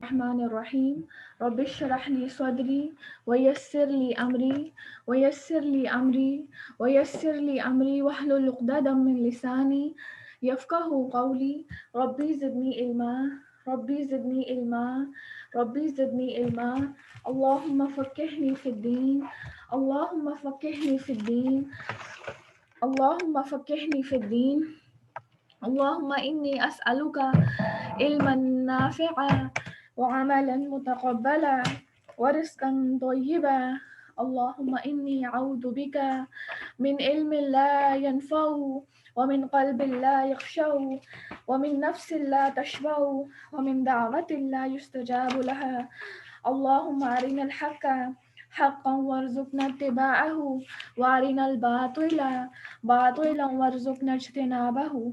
الرحمن الرحيم رب اشرح لي صدري ويسر لي أمري واحلل عقدة من لساني يفقه قولي ربي زدني علما اللهم فقهني في الدين اللهم إني أسألك علما نافعا وعملا متقبلا ورزقا طيبا اللهم إني أعوذ بك من علم لا ينفع ومن قلب لا يخشع ومن نفس لا تشبع ومن دعوة لا يستجاب لها اللهم أرنا الحق حقا وارزقنا اتباعه وأرنا الباطل باطلا وارزقنا اجتنابه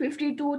52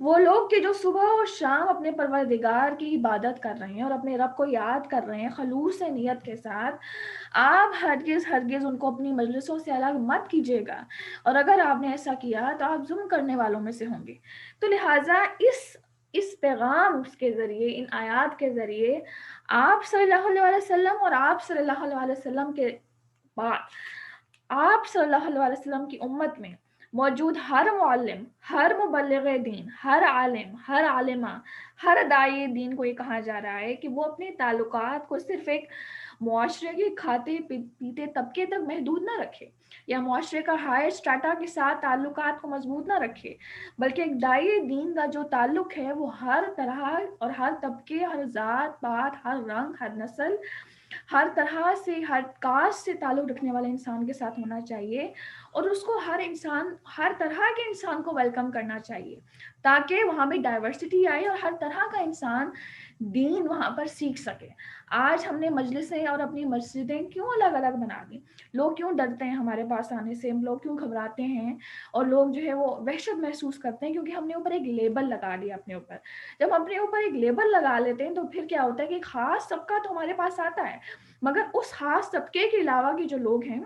وہ لوگ کہ جو صبح و شام اپنے پروردگار کی عبادت کر رہے ہیں اور اپنے رب کو یاد کر رہے ہیں خلوص نیت کے ساتھ، آپ ہرگز ہرگز ان کو اپنی مجلسوں سے الگ مت کیجیے گا، اور اگر آپ نے ایسا کیا تو آپ ظلم کرنے والوں میں سے ہوں گے۔ تو لہٰذا اس پیغام کے ذریعے، ان آیات کے ذریعے آپ صلی اللہ علیہ وسلم اور آپ صلی اللہ علیہ وسلم کے بعد آپ صلی اللہ علیہ وسلم کی امت میں موجود ہر معلم، ہر مبلغ دین، ہر عالم، ہر عالمہ، ہر داعی دین کو یہ کہا جا رہا ہے کہ وہ اپنے تعلقات کو صرف ایک معاشرے کے کھاتے پیتے طبقے تک محدود نہ رکھے، یا معاشرے کا ہائر اسٹاٹا کے ساتھ تعلقات کو مضبوط نہ رکھے، بلکہ ایک داعی دین کا جو تعلق ہے وہ ہر طرح اور ہر طبقے، ہر ذات پات، ہر رنگ، ہر نسل، ہر طرح سے، ہر کاسٹ سے تعلق رکھنے والے انسان کے ساتھ ہونا چاہیے، اور اس کو ہر طرح کے انسان کو ویلکم کرنا چاہیے، تاکہ وہاں بھی ڈائیورسٹی آئے اور ہر طرح کا انسان دین وہاں پر سیکھ سکے۔ آج ہم نے مجلسیں اور اپنی مسجدیں کیوں الگ الگ بنا دی؟ لوگ کیوں ڈرتے ہیں ہمارے پاس آنے سے؟ لوگ کیوں گھبراتے ہیں؟ اور لوگ جو ہے وہ وحشت محسوس کرتے ہیں، کیونکہ ہم نے اوپر ایک لیبل لگا لیا اپنے اوپر۔ جب ہم اپنے اوپر ایک لیبل لگا لیتے ہیں تو پھر کیا ہوتا ہے کہ ایک خاص طبقہ تو ہمارے پاس آتا ہے، مگر اس خاص طبقے کے علاوہ کے جو لوگ ہیں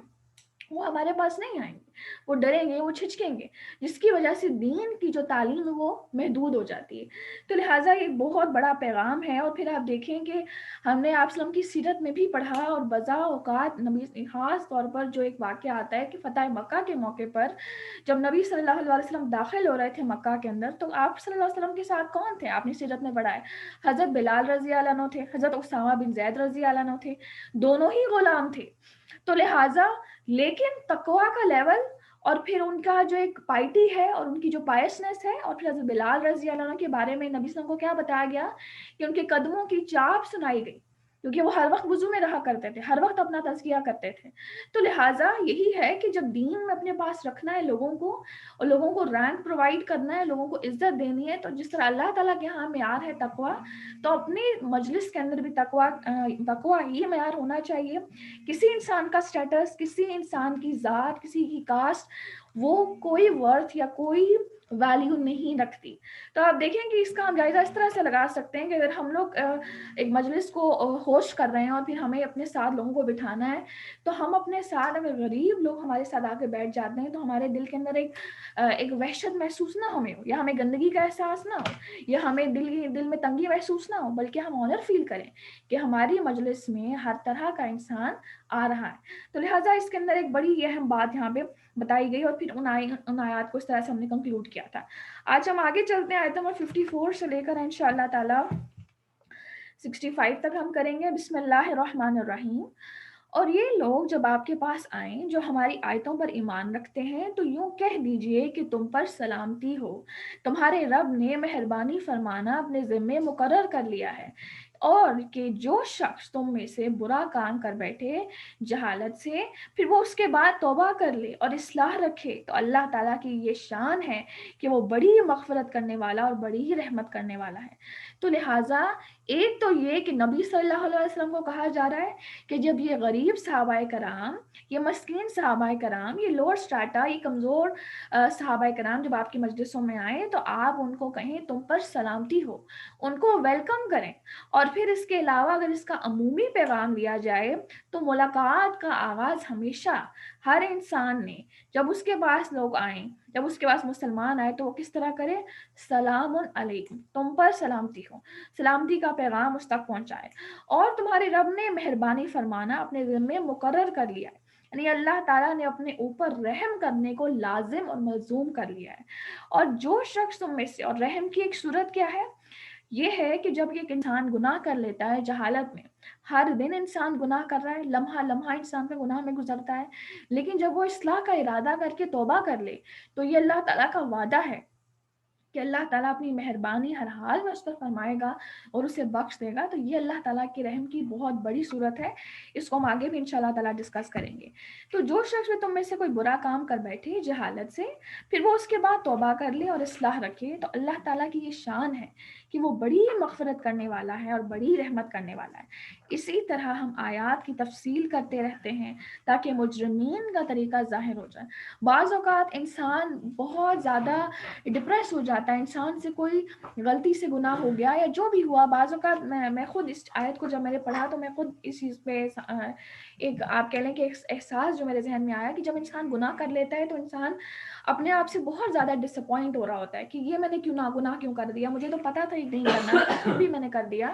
وہ ہمارے پاس نہیں آئیں گے، وہ ڈریں گے، وہ چھچکیں گے، جس کی وجہ سے دین کی جو تعلیم ہے وہ محدود ہو جاتی ہے۔ تو لہٰذا یہ بہت بڑا پیغام ہے۔ اور پھر آپ دیکھیں کہ ہم نے آپ وسلم کی سیرت میں بھی پڑھا، اور بزا اوقات نبی خاص طور پر جو ایک واقعہ آتا ہے کہ فتح مکہ کے موقع پر جب نبی صلی اللہ علیہ وسلم داخل ہو رہے تھے مکہ کے اندر، تو آپ صلی اللہ علیہ وسلم کے ساتھ کون تھے؟ آپ نے سیرت میں پڑھا ہے، حضرت بلال رضی اللہ عنہ تھے، حضرت اسامہ بن زید رضی اللہ عنہ تھے، دونوں ہی غلام تھے۔ تو لہٰذا لیکن تقویٰ کا لیول اور پھر ان کا جو ایک پائٹی ہے اور ان کی جو پائسنس ہے، اور پھر حضرت بلال رضی اللہ عنہ کے بارے میں نبی صلی اللہ علیہ وسلم کو کیا بتایا گیا کہ ان کے قدموں کی چاپ سنائی گئی، کیونکہ وہ ہر وقت وضو میں رہا کرتے تھے، ہر وقت اپنا تزکیہ کرتے تھے۔ تو لہٰذا یہی ہے کہ جب دین میں اپنے پاس رکھنا ہے لوگوں کو، اور لوگوں کو رینک پرووائڈ کرنا ہے، لوگوں کو عزت دینی ہے، تو جس طرح اللہ تعالیٰ کے ہاں معیار ہے تقویٰ، تو اپنی مجلس کے اندر بھی تقویٰ ہی معیار ہونا چاہیے۔ کسی انسان کا سٹیٹس، کسی انسان کی ذات، کسی کی کاسٹ، وہ کوئی ورتھ یا کوئی ویلیو نہیں رکھتی۔ تو آپ دیکھیں کہ اس کا ہم جائزہ اس طرح سے لگا سکتے ہیں کہ اگر ہم لوگ ایک مجلس کو ہوسٹ کر رہے ہیں اور پھر ہمیں اپنے ساتھ لوگوں کو بٹھانا ہے، تو ہم اپنے ساتھ اگر غریب لوگ ہمارے ساتھ آ کے بیٹھ جاتے ہیں تو ہمارے دل کے اندر ایک وحشت محسوس نہ ہو، یا ہمیں گندگی کا احساس نہ ہو، یا ہمیں دل میں تنگی محسوس نہ ہو، بلکہ ہم آنر فیل کریں کہ ہماری مجلس میں ہر طرح کا انسان آ رہا ہے۔ تو لہٰذا اس کے اندر ایک بڑی اہم بات یہاں پہ بتائی گئی، اور پھر ان آیات کو اس طرح سے ہم نے کنکلوڈ کیا تھا۔ آج ہم آگے چلتے ہیں، آیت نمبر 54 سے لے کر انشاءاللہ تعالی 65 تک ہم کریں گے۔ بسم اللہ الرحمن الرحیم۔ اور یہ لوگ جب آپ کے پاس آئیں جو ہماری آیتوں پر ایمان رکھتے ہیں تو یوں کہہ دیجئے کہ تم پر سلامتی ہو، تمہارے رب نے مہربانی فرمانا اپنے ذمے مقرر کر لیا ہے، اور کہ جو شخص تم میں سے برا کام کر بیٹھے جہالت سے، پھر وہ اس کے بعد توبہ کر لے اور اصلاح رکھے، تو اللہ تعالیٰ کی یہ شان ہے کہ وہ بڑی مغفرت کرنے والا اور بڑی رحمت کرنے والا ہے۔ تو لہٰذا ایک تو یہ کہ نبی صلی اللہ علیہ وسلم کو کہا جا رہا ہے کہ جب یہ غریب صحابہ کرام، یہ مسکین صحابہ کرام، یہ لوور سٹاٹا، یہ کمزور صحابہ کرام جب آپ کی مجلسوں میں آئیں تو آپ ان کو کہیں تم پر سلامتی ہو، ان کو ویلکم کریں۔ اور پھر اس کے علاوہ اگر اس کا عمومی پیغام لیا جائے تو ملاقات کا آغاز ہمیشہ ہر انسان نے، جب اس کے پاس لوگ آئیں، جب اس کے پاس مسلمان آئے، تو وہ کس طرح کرے؟ سلام علیکم، تم پر سلامتی ہو، سلامتی کا پیغام اس تک پہنچائے، اور تمہارے رب نے مہربانی فرمانا اپنے ذمے مقرر کر لیا ہے، یعنی اللہ تعالیٰ نے اپنے اوپر رحم کرنے کو لازم اور ملزوم کر لیا ہے۔ اور جو شخص تم میں سے، اور رحم کی ایک صورت کیا ہے؟ یہ ہے کہ جب ایک انسان گناہ کر لیتا ہے جہالت میں، ہر دن انسان گناہ کر رہا ہے، لمحہ لمحہ انسان کا گناہ میں گزرتا ہے، لیکن جب وہ اصلاح کا ارادہ کر کے توبہ کر لے تو یہ اللہ تعالیٰ کا وعدہ ہے کہ اللہ تعالیٰ اپنی مہربانی ہر حال میں اس پر فرمائے گا اور اسے بخش دے گا۔ تو یہ اللہ تعالیٰ کی رحم کی بہت بڑی صورت ہے، اس کو ہم آگے بھی انشاءاللہ تعالیٰ ڈسکس کریں گے۔ تو جو شخص بھی تم میں سے کوئی برا کام کر بیٹھے جہالت سے، پھر وہ اس کے بعد توبہ کر لے اور اصلاح رکھے، تو اللہ تعالیٰ کی یہ شان ہے کہ وہ بڑی مغفرت کرنے والا ہے اور بڑی رحمت کرنے والا ہے۔ اسی طرح ہم آیات کی تفصیل کرتے رہتے ہیں تاکہ مجرمین کا طریقہ ظاہر ہو جائے۔ بعض اوقات انسان بہت زیادہ ڈپریس ہو جاتا جاتا ہے انسان سے کوئی غلطی سے گناہ ہو گیا یا جو بھی ہوا، بعض اوقات میں خود اس آیت کو جب میں نے پڑھا تو میں خود اس چیز پہ ایک آپ کہہ لیں کہ ایک احساس جو میرے ذہن میں آیا کہ جب انسان گناہ کر لیتا ہے تو انسان اپنے آپ سے بہت زیادہ ڈس اپوائنٹ ہو رہا ہوتا ہے کہ یہ میں نے گناہ کیوں کر دیا، مجھے تو پتا تھا یہ نہیں کرنا پھر بھی میں نے کر دیا.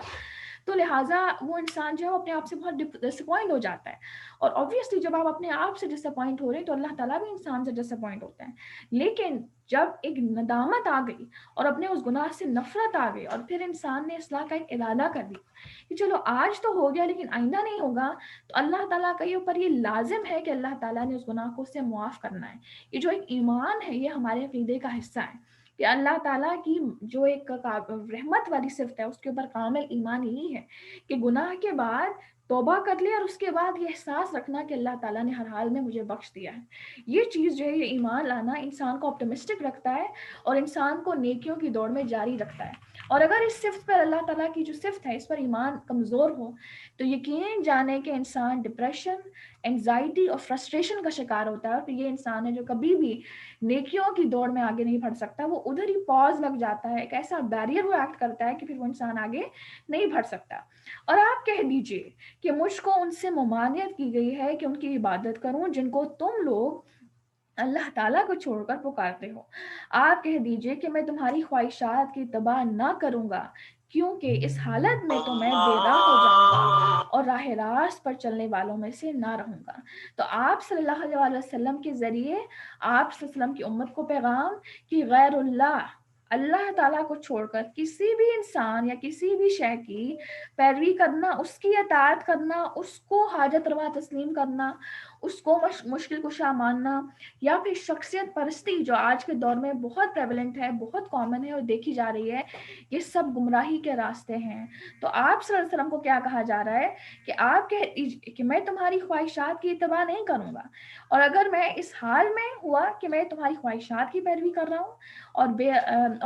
تو لہٰذا وہ انسان جو ہے اپنے آپ سے بہت ڈس اپوائنٹ ہو جاتا ہے. اور obviously جب آپ اپنے آپ سے ڈس اپوائنٹ ہو رہے ہیں تو اللہ تعالیٰ بھی انسان سے ڈس اپوائنٹ ہوتا ہے. لیکن جب ایک ندامت آ گئی اور اپنے اس گناہ سے نفرت آ گئی اور پھر انسان نے اصلاح کا ایک ارادہ کر دیا کہ چلو آج تو ہو گیا لیکن آئندہ نہیں ہوگا، تو اللہ تعالیٰ کے اوپر یہ لازم ہے کہ اللہ تعالیٰ نے اس گناہ کو اس سے معاف کرنا ہے. یہ جو ایک ایمان ہے یہ ہمارے عقیدے کا حصہ ہے کہ اللہ تعالیٰ کی جو ایک رحمت والی صفت ہے اس کے اوپر کامل ایمان یہی ہے کہ گناہ کے بعد توبہ کر لے اور اس کے بعد یہ احساس رکھنا کہ اللہ تعالیٰ نے ہر حال میں مجھے بخش دیا ہے. یہ چیز جو ہے یہ ایمان لانا انسان کو آپٹمسٹک رکھتا ہے اور انسان کو نیکیوں کی دوڑ میں جاری رکھتا ہے. اور اگر اس صفت پر اللہ تعالیٰ کی جو صفت ہے اس پر ایمان کمزور ہو تو یقین جانے کہ انسان ڈپریشن، انگزائٹی اور فرسٹریشن کا شکار ہوتا ہے. اور یہ انسان ہے جو کبھی بھی نیکیوں کی دوڑ میں آگے نہیں بڑھ سکتا، وہ ادھر ہی پاز لگ جاتا ہے، ایک ایسا بیریئر وہ ایکٹ کرتا ہے کہ پھر وہ انسان آگے نہیں بڑھ سکتا. اور آپ کہہ دیجئے کہ مجھ کو ان سے ممانعت کی گئی ہے کہ ان کی عبادت کروں جن کو تم لوگ اللہ تعالیٰ کو چھوڑ کر پکارتے ہو. آپ کہہ دیجئے کہ میں تمہاری خواہشات کی اتباع نہ کروں گا کیونکہ اس حالت میں تو میں بے راہ ہو جاؤں گا اور راہ راست پر چلنے والوں میں سے نہ رہوں گا. تو آپ صلی اللہ علیہ وسلم کے ذریعے آپ صلی اللہ علیہ وسلم کی امت کو پیغام کہ غیر اللہ تعالیٰ کو چھوڑ کر کسی بھی انسان یا کسی بھی شے کی پیروی کرنا، اس کی اطاعت کرنا، اس کو حاجت روا تسلیم کرنا، اس کو مشکل کشا ماننا یا پھر شخصیت پرستی جو آج کے دور میں بہت پریولنٹ ہے، بہت کامن ہے اور دیکھی جا رہی ہے، یہ سب گمراہی کے راستے ہیں. تو آپ صلی اللہ علیہ وسلم کو کیا کہا جا رہا ہے کہ آپ کہ میں تمہاری خواہشات کی اتباع نہیں کروں گا، اور اگر میں اس حال میں ہوا کہ میں تمہاری خواہشات کی پیروی کر رہا ہوں اور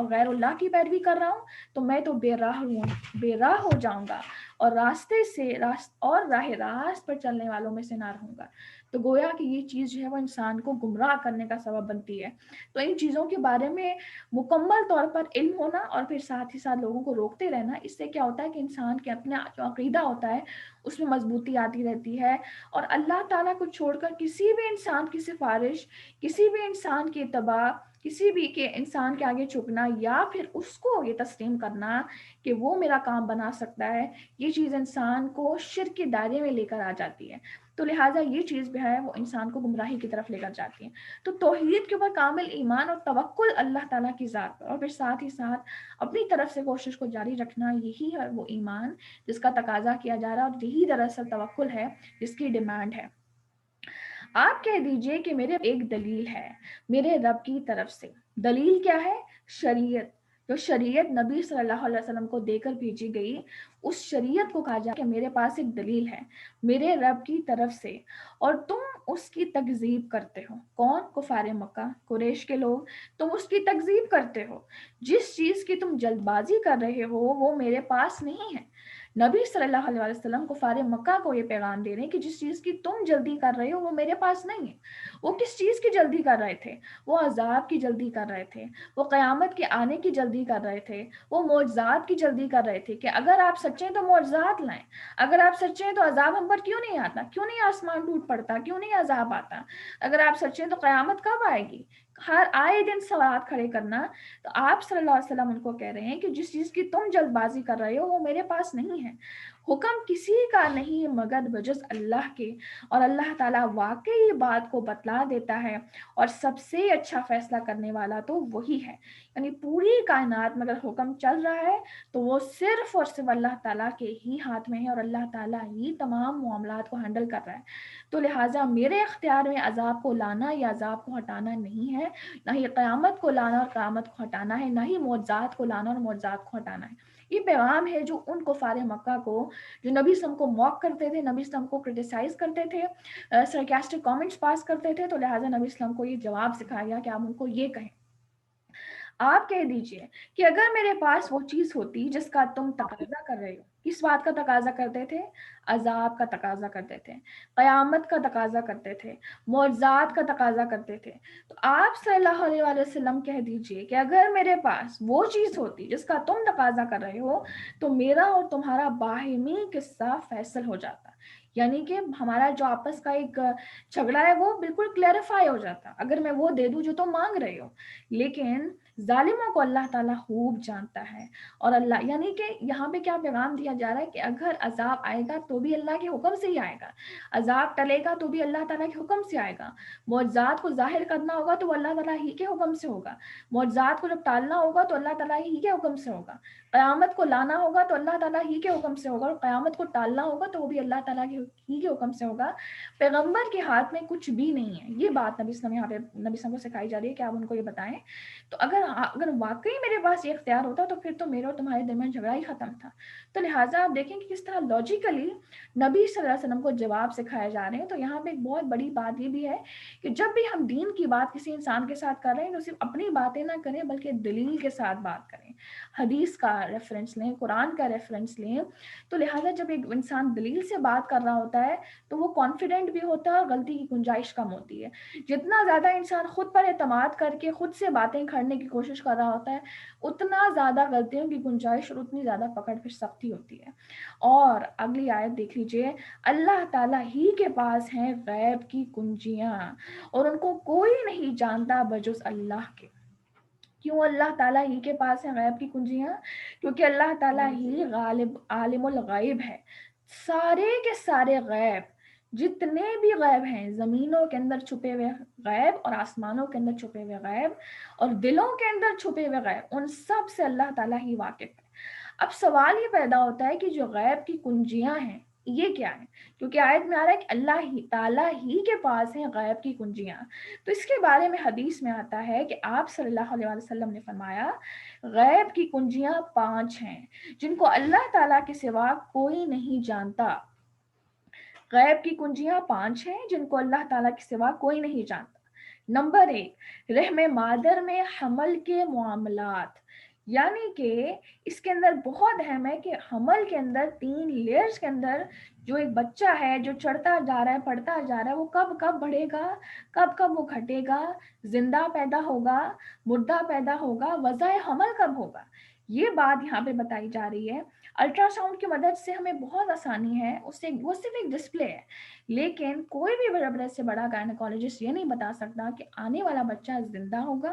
غیر اللہ کی پیروی کر رہا ہوں تو میں تو بے راہ ہو جاؤں گا اور راہ راست پر چلنے والوں میں سے نہ رہوں گا. تو گویا کہ یہ چیز جو ہے وہ انسان کو گمراہ کرنے کا سبب بنتی ہے. تو ان چیزوں کے بارے میں مکمل طور پر علم ہونا اور پھر ساتھ ہی ساتھ لوگوں کو روکتے رہنا، اس سے کیا ہوتا ہے کہ انسان کے اپنا جو عقیدہ ہوتا ہے اس میں مضبوطی آتی رہتی ہے. اور اللہ تعالیٰ کو چھوڑ کر کسی بھی انسان کی سفارش، کسی بھی انسان کی اتباع، کسی بھی کے انسان کے آگے جھکنا یا پھر اس کو یہ تسلیم کرنا کہ وہ میرا کام بنا سکتا ہے، یہ چیز انسان کو شرک کے دائرے میں لے کر آ جاتی ہے. تو لہٰذا یہ چیز بھی ہے وہ انسان کو گمراہی کی طرف لے کر جاتی ہے. تو توحید کے اوپر کامل ایمان اور توکل اللہ تعالیٰ کی ذات پر، اور پھر ساتھ ہی ساتھ اپنی طرف سے کوشش کو جاری رکھنا، یہی ہے وہ ایمان جس کا تقاضا کیا جا رہا ہے اور یہی دراصل توکل ہے جس کی ڈیمانڈ ہے. آپ کہہ دیجئے کہ میرے ایک دلیل ہے میرے رب کی طرف سے. دلیل کیا ہے؟ شریعت. جو شریعت نبی صلی اللہ علیہ وسلم کو دے کر بھیجی گئی، اس شریعت کو کہا جائے کہ میرے پاس ایک دلیل ہے میرے رب کی طرف سے، اور تم اس کی تکذیب کرتے ہو. کون؟ کفار مکہ، قریش کے لوگ. تم اس کی تکذیب کرتے ہو. جس چیز کی تم جلد بازی کر رہے ہو وہ میرے پاس نہیں ہے. نبی صلی اللہ علیہ وسلم کفار مکہ کو یہ پیغام دے رہے ہیں کہ جس چیز کی تم جلدی کر رہے ہو وہ میرے پاس نہیں ہے. وہ کس چیز کی جلدی کر رہے تھے؟ وہ عذاب کی جلدی کر رہے تھے، وہ قیامت کے آنے کی جلدی کر رہے تھے، وہ معجزات کی جلدی کر رہے تھے کہ اگر آپ سچے ہیں تو معجزات لائیں، اگر آپ سچے ہیں تو عذاب ہم پر کیوں نہیں آتا، کیوں نہیں آسمان ٹوٹ پڑتا، کیوں نہیں عذاب آتا، اگر آپ سچے ہیں تو قیامت کب آئے گی. ہر آئے دن سوالات کھڑے کرنا. تو آپ صلی اللہ علیہ وسلم ان کو کہہ رہے ہیں کہ جس چیز کی تم جلد بازی کر رہے ہو وہ میرے پاس نہیں ہے. حکم کسی کا نہیں مگر بجز اللہ کے، اور اللہ تعالیٰ واقعی بات کو بتلا دیتا ہے اور سب سے اچھا فیصلہ کرنے والا تو وہی ہے. یعنی پوری کائنات میں اگر حکم چل رہا ہے تو وہ صرف اور صرف اللہ تعالیٰ کے ہی ہاتھ میں ہے اور اللہ تعالیٰ ہی تمام معاملات کو ہینڈل کر رہا ہے. تو لہٰذا میرے اختیار میں عذاب کو لانا یا عذاب کو ہٹانا نہیں ہے، نہ ہی قیامت کو لانا اور قیامت کو ہٹانا ہے، نہ ہی معجزات کو لانا اور معجزات کو ہٹانا ہے. یہ پیغام ہے جو ان کفار مکہ کو، جو نبی صلی اللہ علیہ وسلم کو موک کرتے تھے، نبی صلی اللہ علیہ وسلم کو کرٹیسائز کرتے تھے، سرکاسٹک کامنٹس پاس کرتے تھے، تو لہٰذا نبی صلی اللہ علیہ وسلم کو یہ جواب سکھایا گیا کہ آپ ان کو یہ کہیں. آپ کہہ دیجئے کہ اگر میرے پاس وہ چیز ہوتی جس کا تم تقاضا کر رہے ہو، کس بات کا تقاضا کرتے تھے؟ عذاب کا تقاضا کرتے تھے، قیامت کا تقاضا کرتے تھے، معجزات کا تقاضا کرتے تھے، تو آپ صلی اللہ علیہ وآلہ وسلم کہہ دیجئے کہ اگر میرے پاس وہ چیز ہوتی جس کا تم تقاضا کر رہے ہو تو میرا اور تمہارا باہمی قصہ فیصل ہو جاتا، یعنی کہ ہمارا جو آپس کا ایک جھگڑا ہے وہ بالکل کلیریفائی ہو جاتا اگر میں وہ دے دوں جو تم مانگ رہے ہو۔ لیکن ظالموں کو اللہ تعالیٰ خوب جانتا ہے، اور اللہ یعنی کہ یہاں پہ کیا پیغام دیا جا رہا ہے کہ اگر عذاب آئے گا تو بھی اللہ کے حکم سے ہی آئے گا، عذاب ٹلے گا تو بھی اللہ تعالیٰ کے حکم سے آئے گا، معجزات کو ظاہر کرنا ہوگا تو وہ اللہ تعالیٰ ہی کے حکم سے ہوگا، معجزات کو جب ٹالنا ہوگا تو اللہ تعالیٰ ہی کے حکم سے ہوگا، قیامت کو لانا ہوگا تو اللہ تعالیٰ ہی کے حکم سے ہوگا، اور قیامت کو ٹالنا ہوگا تو وہ بھی اللہ تعالیٰ ہی کے حکم سے ہوگا۔ پیغمبر کے ہاتھ میں کچھ بھی نہیں ہے، یہ بات نبی صلی اللہ علیہ وسلم یہاں پہ نبی صلی اللہ علیہ وسلم کو سکھائی جا رہی ہے کہ آپ ان کو یہ بتائیں۔ تو اگر واقعی میرے پاس یہ اختیار ہوتا تو پھر تو میرے اور تمہارے درمیان جھگڑا ہی ختم تھا۔ تو لہٰذا آپ دیکھیں کہ کس طرح لاجیکلی نبی صلی اللہ علیہ وسلم کو جواب سکھائے جا رہے ہیں۔ تو یہاں پہ ایک بہت بڑی بات یہ بھی ہے کہ جب بھی ہم دین کی بات کسی انسان کے ساتھ کر رہے ہیں تو صرف اپنی باتیں نہ کریں بلکہ دلیل کے ساتھ بات کریں، حدیث کا ریفرنس لیں، قرآن کا ریفرنس لیں۔ تو لہٰذا جب ایک انسان دلیل سے بات کر رہا ہوتا ہے تو وہ کانفیڈنٹ بھی ہوتا ہے اور غلطی کی گنجائش کم ہوتی ہے۔ جتنا زیادہ انسان خود پر اعتماد کر کے خود سے باتیں کھڑنے کی کوشش کر رہا ہوتا ہے اتنا زیادہ غلطیوں کی گنجائش اور اتنی زیادہ پکڑ پھر سختی ہوتی ہے۔ اور اگلی آیت دیکھ لیجئے، اللہ تعالیٰ ہی کے پاس ہیں غیب کی کنجیاں اور ان کو کوئی نہیں جانتا بجز اللہ کے۔ کیوں اللہ تعالیٰ ہی کے پاس ہے غیب کی کنجیاں؟ کیونکہ اللہ تعالیٰ ہی غالب عالم الغیب ہے، سارے کے سارے غیب، جتنے بھی غیب ہیں، زمینوں کے اندر چھپے ہوئے غیب اور آسمانوں کے اندر چھپے ہوئے غیب اور دلوں کے اندر چھپے ہوئے غیب، ان سب سے اللہ تعالیٰ ہی واقف ہے۔ اب سوال یہ پیدا ہوتا ہے کہ جو غیب کی کنجیاں ہیں یہ کیا ہے؟ کیونکہ آیت میں آ رہا ہے کہ اللہ ہی تعالیٰ ہی کے پاس ہیں غیب کی کنجیاں، تو اس کے بارے میں حدیث میں آتا ہے کہ آپ صلی اللہ علیہ وسلم نے فرمایا غیب کی کنجیاں 5 ہیں جن کو اللہ تعالیٰ کے سوا کوئی نہیں جانتا۔ غیب کی کنجیاں 5 ہیں جن کو اللہ تعالیٰ کے سوا کوئی نہیں جانتا۔ نمبر 1، رحم مادر میں حمل کے معاملات، یعنی کہ اس کے اندر بہت اہم ہے کہ حمل کے اندر 3 لیئرز کے اندر جو ایک بچہ ہے جو چڑھتا جا رہا ہے پڑھتا جا رہا ہے وہ کب کب بڑھے گا، کب کب وہ گھٹے گا، زندہ پیدا ہوگا، مردہ پیدا ہوگا، وضع حمل کب ہوگا، یہ بات یہاں پہ بتائی جا رہی ہے۔ الٹرا ساؤنڈ کی مدد سے ہمیں بہت آسانی ہے، اس سے وہ صرف ایک ڈسپلے ہے، لیکن کوئی بھی بڑے سے بڑا گائنیکولوجسٹ یہ نہیں بتا سکتا کہ آنے والا بچہ زندہ ہوگا،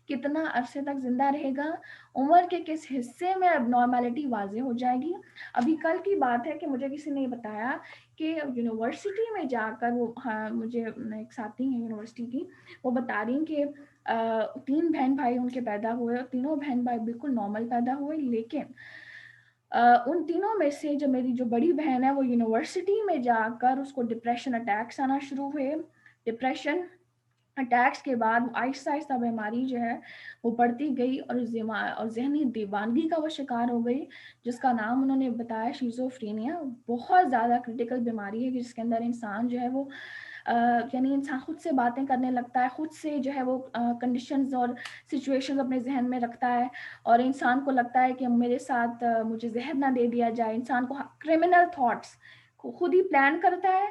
کتنا عرصے تک زندہ رہے گا، عمر کے کس حصے میں اب نارملٹی واضح ہو جائے گی۔ ابھی کل کی بات ہے کہ مجھے کسی نے بتایا کہ یونیورسٹی میں جا کر وہ مجھے ایک ساتھی ہیں یونیورسٹی کی، وہ بتا رہی ہیں کہ 3 بہن بھائی ان کے پیدا ہوئے اور تینوں بہن بھائی بالکل نارمل پیدا ہوئے، لیکن ان تینوں میں سے جو میری جو بڑی بہن ہے وہ یونیورسٹی میں جا کر اس کو ڈپریشن اٹیکس آنا شروع ہوئے، ڈپریشن اٹیکس کے بعد آہستہ آہستہ بیماری جو ہے وہ بڑھتی گئی اور ذہنی دیوانگی کا وہ شکار ہو گئی، جس کا نام انہوں نے بتایا شیزوفرینیا۔ بہت زیادہ کرٹیکل بیماری ہے جس کے اندر انسان جو ہے وہ یعنی انسان خود سے باتیں کرنے لگتا ہے، خود سے جو ہے وہ کنڈیشنز اور سچویشنز اپنے ذہن میں رکھتا ہے، اور انسان کو لگتا ہے کہ میرے ساتھ مجھے زہر نہ دے دیا جائے، انسان کو کرمنل تھاٹس خود ہی پلان کرتا ہے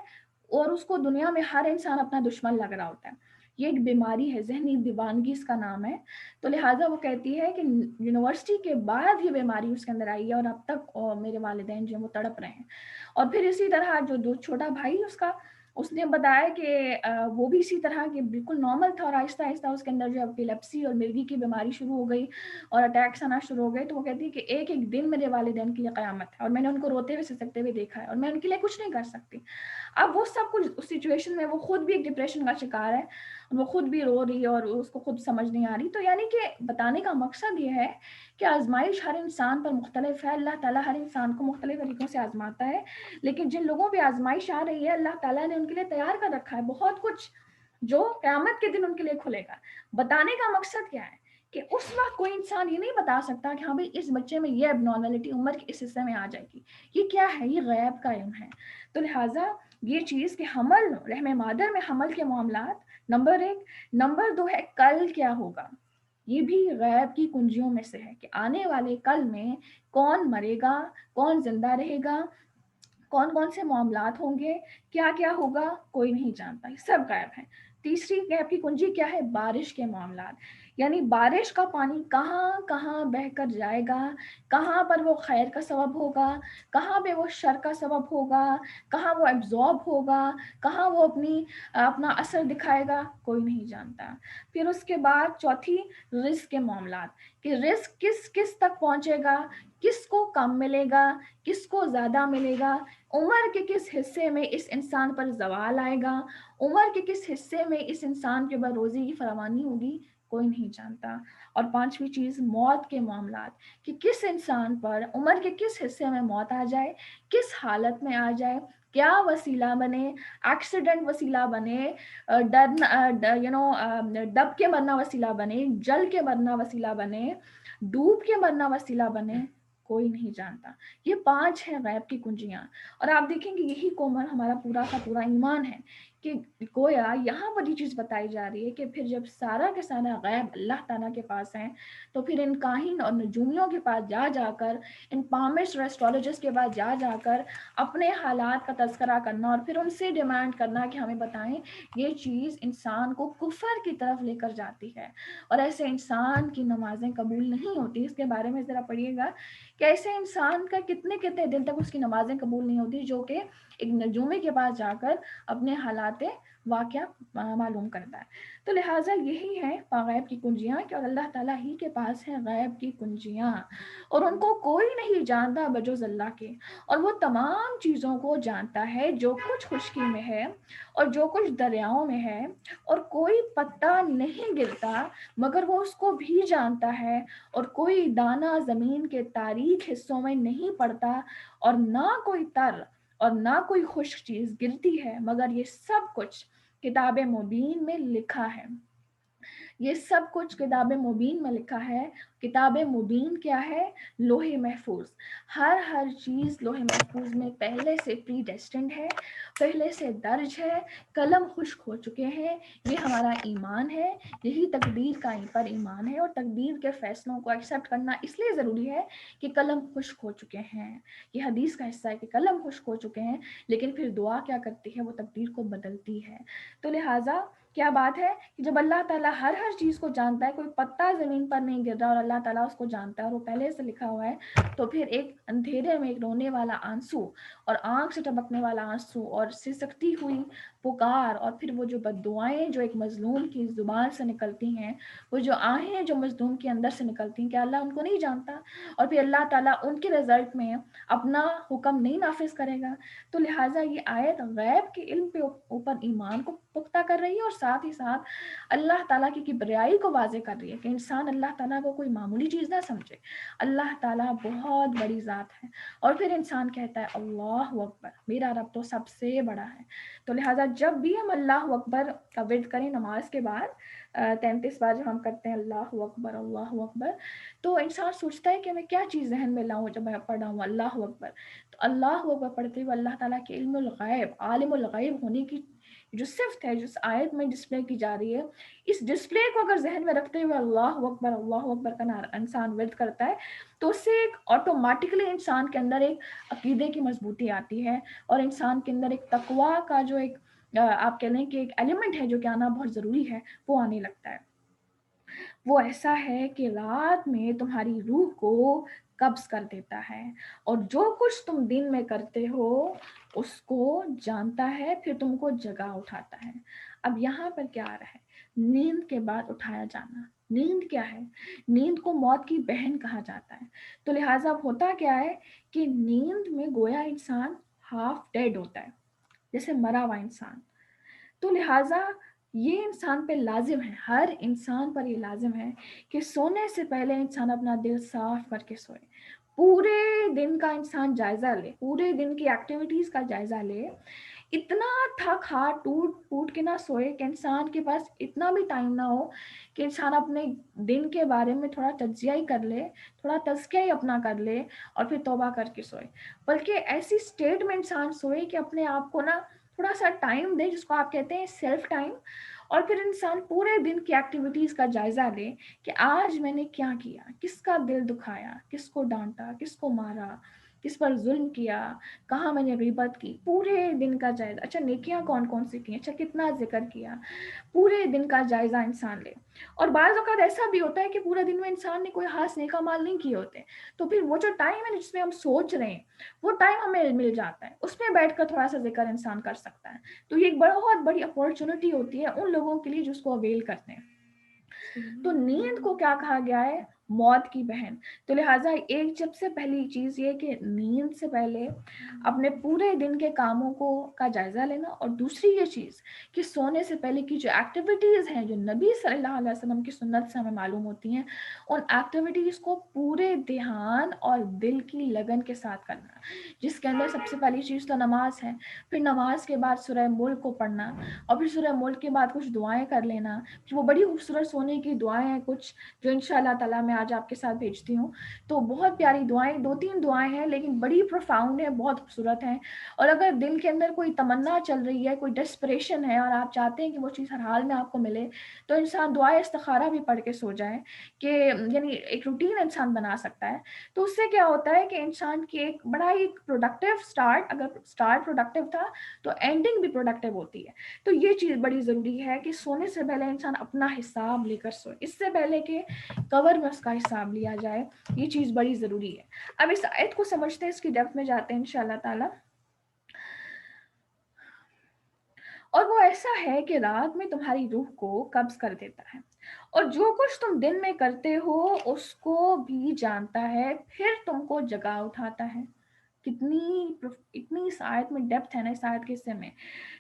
اور اس کو دنیا میں ہر انسان اپنا دشمن لگ رہا ہوتا ہے۔ یہ ایک بیماری ہے، ذہنی دیوانگی اس کا نام ہے۔ تو لہٰذا وہ کہتی ہے کہ یونیورسٹی کے بعد یہ بیماری اس کے اندر آئی ہے اور اب تک میرے والدین جو ہیں وہ تڑپ رہے ہیں۔ اور پھر اسی طرح جو چھوٹا بھائی اس نے بتایا کہ وہ بھی اسی طرح کہ بالکل نارمل تھا اور آہستہ آہستہ اس کے اندر جو ایپیلیپسی اور مرگی کی بیماری شروع ہو گئی اور اٹیکس آنا شروع ہو گئے۔ تو وہ کہتی ہے کہ ایک ایک دن میرے والدین کے لیے قیامت ہے اور میں نے ان کو روتے ہوئے سسکتے ہوئے دیکھا ہے اور میں ان کے لیے کچھ نہیں کر سکتی۔ اب وہ سب کچھ اس سچویشن میں وہ خود بھی ایک ڈپریشن کا شکار ہے، وہ خود بھی رو رہی ہے اور اس کو خود سمجھ نہیں آ رہی۔ تو یعنی کہ بتانے کا مقصد یہ ہے کہ آزمائش ہر انسان پر مختلف ہے، اللہ تعالیٰ ہر انسان کو مختلف طریقوں سے آزماتا ہے، لیکن جن لوگوں پہ آزمائش آ رہی ہے اللہ تعالیٰ نے ان کے لیے تیار کر رکھا ہے بہت کچھ جو قیامت کے دن ان کے لیے کھلے گا۔ بتانے کا مقصد کیا ہے کہ اس وقت کوئی انسان یہ نہیں بتا سکتا کہ ہاں بھائی اس بچے میں یہ اب نارملٹی عمر کے اس حصے میں آ جائے گی، یہ کیا ہے، یہ غیب کا علم ہے۔ تو لہٰذا یہ چیز کہ حمل، رحم مادر میں حمل کے معاملات، نمبر 1، نمبر 2 ہے کل کیا ہوگا۔ یہ بھی غیب کی کنجیوں میں سے ہے کہ آنے والے کل میں کون مرے گا، کون زندہ رہے گا، کون کون سے معاملات ہوں گے، کیا کیا ہوگا، کوئی نہیں جانتا، یہ سب غائب ہے۔ تیسری غیب کی کنجی کیا ہے؟ بارش کے معاملات، یعنی بارش کا پانی کہاں کہاں بہہ کر جائے گا، کہاں پر وہ خیر کا سبب ہوگا، کہاں پہ وہ شر کا سبب ہوگا، کہاں وہ ایبزارب ہوگا، کہاں وہ اپنا اثر دکھائے گا، کوئی نہیں جانتا۔ پھر اس کے بعد چوتھی رزق کے معاملات، کہ رزق کس کس تک پہنچے گا، کس کو کم ملے گا، کس کو زیادہ ملے گا، عمر کے کس حصے میں اس انسان پر زوال آئے گا، عمر کے کس حصے میں اس انسان کے بعد روزی کی فراوانی ہوگی، کوئی نہیں جانتا۔ اور پانچویں چیز موت کے معاملات، کہ کس انسان پر عمر کے کس حصے میں موت آ جائے، کس حالت میں آ جائے، کیا وسیلہ بنے، ایکسیڈنٹ وسیلہ بنے، ڈب کے مرنا وسیلہ بنے، جل کے مرنا وسیلہ بنے، ڈوب کے مرنا وسیلہ بنے، کوئی نہیں جانتا۔ یہ 5 ہیں غیب کی کنجیاں، اور آپ دیکھیں گے یہی کومر ہمارا پورا کا پورا ایمان ہے، کہ گویا یہاں پر یہ چیز بتائی جا رہی ہے کہ پھر جب سارا کے سارا غیب اللہ تعالیٰ کے پاس ہیں، تو پھر ان کاہن اور نجومیوں کے پاس جا جا کر، ان پامسٹ اور ایسٹرولوجسٹ کے پاس جا جا کر اپنے حالات کا تذکرہ کرنا، اور پھر ان سے ڈیمانڈ کرنا کہ ہمیں بتائیں، یہ چیز انسان کو کفر کی طرف لے کر جاتی ہے، اور ایسے انسان کی نمازیں قبول نہیں ہوتی۔ اس کے بارے میں ذرا پڑھیے گا کہ ایسے انسان کا کتنے کتنے دن تک اس کی نمازیں قبول نہیں ہوتی، جو کہ ایک نجومی کے پاس جا کر اپنے حالات واقعہ معلوم کرتا ہے۔ تو لہٰذا یہی ہے غیب کی کنجیاں، کہ اللہ تعالیٰ ہی کے پاس ہے غیب کی کنجیاں، اور ان کو کوئی نہیں جانتا بجز اللہ کے، اور وہ تمام چیزوں کو جانتا ہے جو کچھ خشکی میں ہے اور جو کچھ دریاؤں میں ہے، اور کوئی پتا نہیں گرتا مگر وہ اس کو بھی جانتا ہے، اور کوئی دانہ زمین کے تاریک حصوں میں نہیں پڑتا، اور نہ کوئی تر اور نہ کوئی خشک چیز گرتی ہے، مگر یہ سب کچھ کتاب مبین میں لکھا ہے۔ یہ سب کچھ کتاب مبین میں لکھا ہے۔ کتاب مبین کیا ہے؟ لوح محفوظ۔ ہر چیز لوح محفوظ میں پہلے سے پری ڈیسٹنڈ ہے، پہلے سے درج ہے، قلم خشک ہو چکے ہیں۔ یہ ہمارا ایمان ہے، یہی تقدیر کا پر ایمان ہے، اور تقدیر کے فیصلوں کو ایکسیپٹ کرنا اس لیے ضروری ہے کہ قلم خشک ہو چکے ہیں۔ یہ حدیث کا حصہ ہے کہ قلم خشک ہو چکے ہیں، لیکن پھر دعا کیا کرتی ہے؟ وہ تقدیر کو بدلتی ہے۔ تو لہٰذا کیا بات ہے کہ جب اللہ تعالیٰ ہر چیز کو جانتا ہے، کوئی پتا زمین پر نہیں گر رہا اور اللہ تعالیٰ اس کو جانتا ہے اور وہ پہلے سے لکھا ہوا ہے، تو پھر ایک اندھیرے میں ایک رونے والا آنسو اور آنکھ سے ٹپکنے والا آنسو اور سسکتی ہوئی پکار، اور پھر وہ جو بد دعائیں جو ایک مظلوم کی زبان سے نکلتی ہیں، وہ جو آہیں جو مظلوم کے اندر سے نکلتی ہیں، کہ اللہ ان کو نہیں جانتا، اور پھر اللہ تعالیٰ ان کے رزلٹ میں اپنا حکم نہیں نافذ کرے گا۔ تو لہٰذا یہ آیت غیب کے علم پہ اوپر ایمان کو پختہ کر رہی ہے، اور ساتھ ہی ساتھ اللہ تعالیٰ کی کبریائی کو واضح کر رہی ہے کہ انسان اللہ تعالیٰ کو کوئی معمولی چیز نہ سمجھے، اللہ تعالیٰ بہت بڑی ذات ہے۔ اور پھر انسان کہتا ہے اللہ اکبر، میرا رب تو سب سے بڑا ہے۔ تو لہٰذا جب بھی ہم اللہ اکبر کا ورد کریں نماز کے بعد، 33 بار جب ہم کرتے ہیں اللہ اکبر، تو انسان سوچتا ہے کہ میں کیا چیز ذہن میں لاؤں جب میں پڑھ رہا ہوں اللہ اکبر۔ تو اللہ اکبر پڑھتے ہوئے اللہ تعالیٰ کے علم الغیب، عالم الغیب ہونے کی جو صفت ہے، جس آیت میں ڈسپلے کی جا رہی ہے، اس ڈسپلے کو اگر ذہن میں رکھتے ہوئے اللہ اکبر کا انسان ورد کرتا ہے، تو اس سے ایک آٹومیٹکلی انسان کے اندر ایک عقیدے کی مضبوطی آتی ہے، اور انسان کے اندر ایک تقویٰ کا جو ایک آپ کہہ لیں کہ ایک ایلیمنٹ ہے جو کہ آنا بہت ضروری ہے، وہ آنے لگتا ہے۔ وہ ایسا ہے کہ رات میں تمہاری روح کو قبض کر دیتا ہے، اور جو کچھ تم دن میں کرتے ہو اس کو جانتا ہے، پھر تم کو جگا اٹھاتا ہے۔ اب یہاں پر کیا آ رہا ہے؟ نیند کے بعد اٹھایا جانا۔ نیند کیا ہے؟ نیند کو موت کی بہن کہا جاتا ہے۔ تو لہٰذا ہوتا کیا ہے کہ نیند میں گویا انسان ہاف ڈیڈ ہوتا ہے، جیسے مرا ہوا انسان۔ تو لہٰذا یہ انسان پہ لازم ہے، ہر انسان پر یہ لازم ہے کہ سونے سے پہلے انسان اپنا دل صاف کر کے سوئے، پورے دن کا انسان جائزہ لے، پورے دن کی ایکٹیویٹیز کا جائزہ لے، اتنا تھک ہار ٹوٹ پوٹ کے نہ سوئے کہ انسان کے پاس اتنا بھی ٹائم نہ ہو کہ انسان اپنے دن کے بارے میں تھوڑا تجزیہ ہی کر لے، تھوڑا تزکیہ ہی اپنا کر لے، اور پھر توبہ کر کے سوئے، بلکہ ایسی سٹیٹ میں انسان سوئے کہ اپنے آپ کو نا تھوڑا سا ٹائم دے، جس کو آپ کہتے ہیں سیلف ٹائم، اور پھر انسان پورے دن کی ایکٹیویٹیز کا جائزہ لے کہ آج میں نے کیا کیا، کس کا دل دکھایا، کس کو ڈانٹا، کس کو مارا، کس پر ظلم کیا، کہاں میں نے غیبت کی، پورے دن کا جائزہ. اچھا نیکیاں کون کون سی کی، اچھا کتنا ذکر کیا، پورے دن کا جائزہ انسان لے. اور بعض اوقات ایسا بھی ہوتا ہے کہ پورے دن میں انسان نے کوئی خاص نیک اعمال نہیں کیے ہوتے، تو پھر وہ جو ٹائم ہے جس میں ہم سوچ رہے ہیں وہ ٹائم ہمیں مل جاتا ہے، اس میں بیٹھ کر تھوڑا سا ذکر انسان کر سکتا ہے. تو یہ ایک بہت بڑی اپورچونٹی ہوتی ہے ان لوگوں کے لیے جو اس کو اویل کرتے ہیں. تو نیند کو کیا کہا گیا ہے؟ موت کی بہن. تو لہٰذا ایک جب سے پہلی چیز یہ کہ نیند سے پہلے اپنے پورے دن کے کاموں کا جائزہ لینا، اور دوسری یہ چیز کہ سونے سے پہلے کی جو ایکٹیویٹیز ہیں جو نبی صلی اللہ علیہ وسلم کی سنت سے ہمیں معلوم ہوتی ہیں، ان ایکٹیویٹیز کو پورے دھیان اور دل کی لگن کے ساتھ کرنا، جس کے اندر سب سے پہلی چیز تو نماز ہے. پھر نماز کے بعد سورہ ملک کو پڑھنا، اور پھر سورہ ملک کے بعد کچھ دعائیں کر لینا. وہ بڑی خوبصورت سونے کی دعائیں ہیں کچھ، جو انشاءاللہ تعالیٰ میں آج آپ کے ساتھ بھیجتی ہوں. تو بہت پیاری دعائیں، 2-3 دعائیں ہیں لیکن بڑی پروفاؤنڈ ہیں، بہت خوبصورت ہیں. اور اگر دل کے اندر کوئی تمنا چل رہی ہے، کوئی ڈسپریشن ہے اور آپ چاہتے ہیں کہ وہ چیز ہر حال میں آپ کو ملے، تو انسان دعائے استخارہ بھی پڑھ کے سو جائے، کہ یعنی ایک روٹین انسان بنا سکتا ہے. تو اس سے کیا ہوتا ہے کہ انسان کی ایک بڑا ہی پروڈکٹیو سٹارٹ، اگر سٹارٹ پروڈکٹیو تھا تو اینڈنگ بھی پروڈکٹیو ہوتی ہے. تو یہ چیز بڑی ضروری ہے کہ سونے سے پہلے انسان اپنا حساب لے کر سوئے، اس سے پہلے کہ کور میں اس کا حساب لیا جائے. یہ چیز بڑی ضروری ہے. اب اس آیت کو سمجھتے ہیں، اس کی ڈیپتھ میں جاتے ہیں انشاءاللہ تعالی. اور وہ ایسا ہے کہ رات میں تمہاری روح کو قبض کر دیتا ہے، اور جو کچھ تم دن میں کرتے ہو اس کو بھی جانتا ہے، پھر تم کو جگا اٹھاتا ہے. اتنی اس آیت میں ڈیپتھ ہے نا، اس آیت کے حصے میں.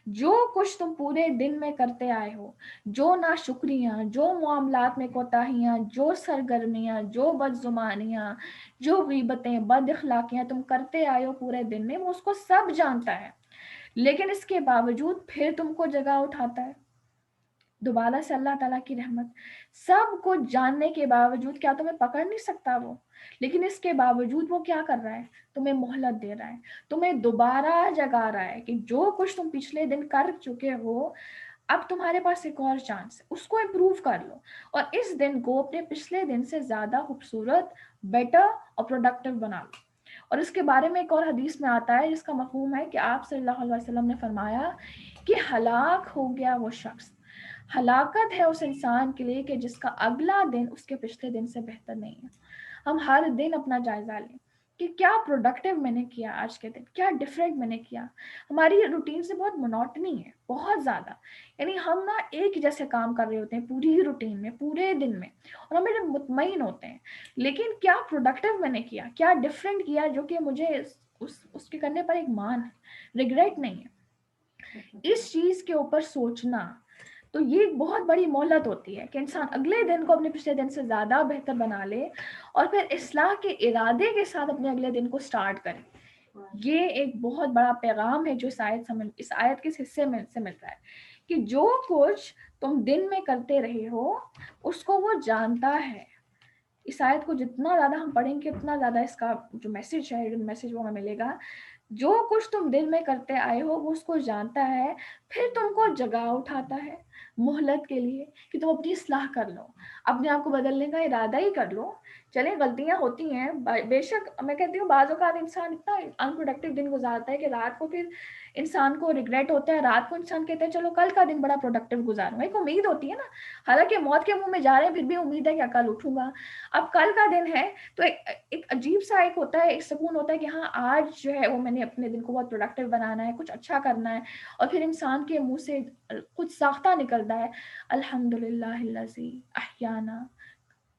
جو کچھ تم پورے دن میں کرتے آئے ہو، جو ناشکریاں، جو معاملات میں کوتاہیاں، جو سرگرمیاں، جو بدزبانیاں، جو غیبتیں، بد اخلاقیاں تم کرتے آئے ہو پورے دن میں، وہ اس کو سب جانتا ہے، لیکن اس کے باوجود پھر تم کو جگا اٹھاتا ہے. دوبارہ سے اللہ تعالیٰ کی رحمت، سب کچھ جاننے کے باوجود کیا تمہیں پکڑ نہیں سکتا وہ؟ لیکن اس کے باوجود وہ کیا کر رہا ہے؟ تمہیں مہلت دے رہا ہے، تمہیں دوبارہ جگا رہا ہے کہ جو کچھ تم پچھلے دن کر چکے ہو، اب تمہارے پاس ایک اور چانس ہے، اس کو امپروو کر لو، اور اس دن کو اپنے پچھلے دن سے زیادہ خوبصورت، بیٹر اور پروڈکٹیو بنا لو. اور اس کے بارے میں ایک اور حدیث میں آتا ہے جس کا مفہوم ہے کہ آپ صلی اللہ علیہ وسلم نے فرمایا کہ ہلاک ہو گیا وہ شخص، ہلاکت ہے اس انسان کے لیے کہ جس کا اگلا دن اس کے پچھلے دن سے بہتر نہیں ہے. ہم ہر دن اپنا جائزہ لیں کہ کیا پروڈکٹیو میں نے کیا آج کے دن، کیا ڈیفرنٹ میں نے کیا. ہماری روٹین سے بہت منوٹنی ہے، بہت زیادہ، یعنی ہم نا ایک جیسے کام کر رہے ہوتے ہیں پوری روٹین میں، پورے دن میں، اور ہم بڑے مطمئن ہوتے ہیں، لیکن کیا پروڈکٹیو میں نے کیا، کیا ڈیفرنٹ کیا جو کہ مجھے اس کے کرنے پر ایک مان ہے، ریگریٹ نہیں ہے. اس چیز کے اوپر سوچنا، تو یہ ایک بہت بڑی مہلت ہوتی ہے کہ انسان اگلے دن کو اپنے پچھلے دن سے زیادہ بہتر بنا لے، اور پھر اصلاح کے ارادے کے ساتھ اپنے اگلے دن کو سٹارٹ کرے. یہ ایک بہت بڑا پیغام ہے جو اس آیت کے حصے میں سے ملتا ہے کہ جو کچھ تم دن میں کرتے رہے ہو اس کو وہ جانتا ہے. اس آیت کو جتنا زیادہ ہم پڑھیں گے اتنا زیادہ اس کا جو میسج ہے، میسج وہ ہمیں ملے گا. جو کچھ تم دن میں کرتے آئے ہو وہ اس کو جانتا ہے، پھر تم کو جگا اٹھاتا ہے مہلت کے لیے کہ تم اپنی اصلاح کر لو، اپنے آپ کو بدلنے کا ارادہ ہی کر لو. چلیں غلطیاں ہوتی ہیں بے شک، میں کہتی ہوں بعض اوقات انسان اتنا انپروڈکٹیو دن گزارتا ہے کہ رات کو پھر انسان کو ریگریٹ ہوتا ہے، رات کو انسان کہتا ہے چلو کل کا دن بڑا پروڈکٹیو گزاروں. ایک امید ہوتی ہے نا، حالانکہ موت کے منہ میں جا رہے ہیں پھر بھی امید ہے کہ کل اٹھوں گا. اب کل کا دن ہے تو ایک عجیب سا ایک ہوتا ہے، ایک سکون ہوتا ہے کہ ہاں آج جو ہے وہ میں نے اپنے دن کو بہت پروڈکٹیو بنانا ہے، کچھ اچھا کرنا ہے. اور پھر انسان کے منہ سے کچھ ساختہ نکلتا ہے، الحمدللہ الذی احیانا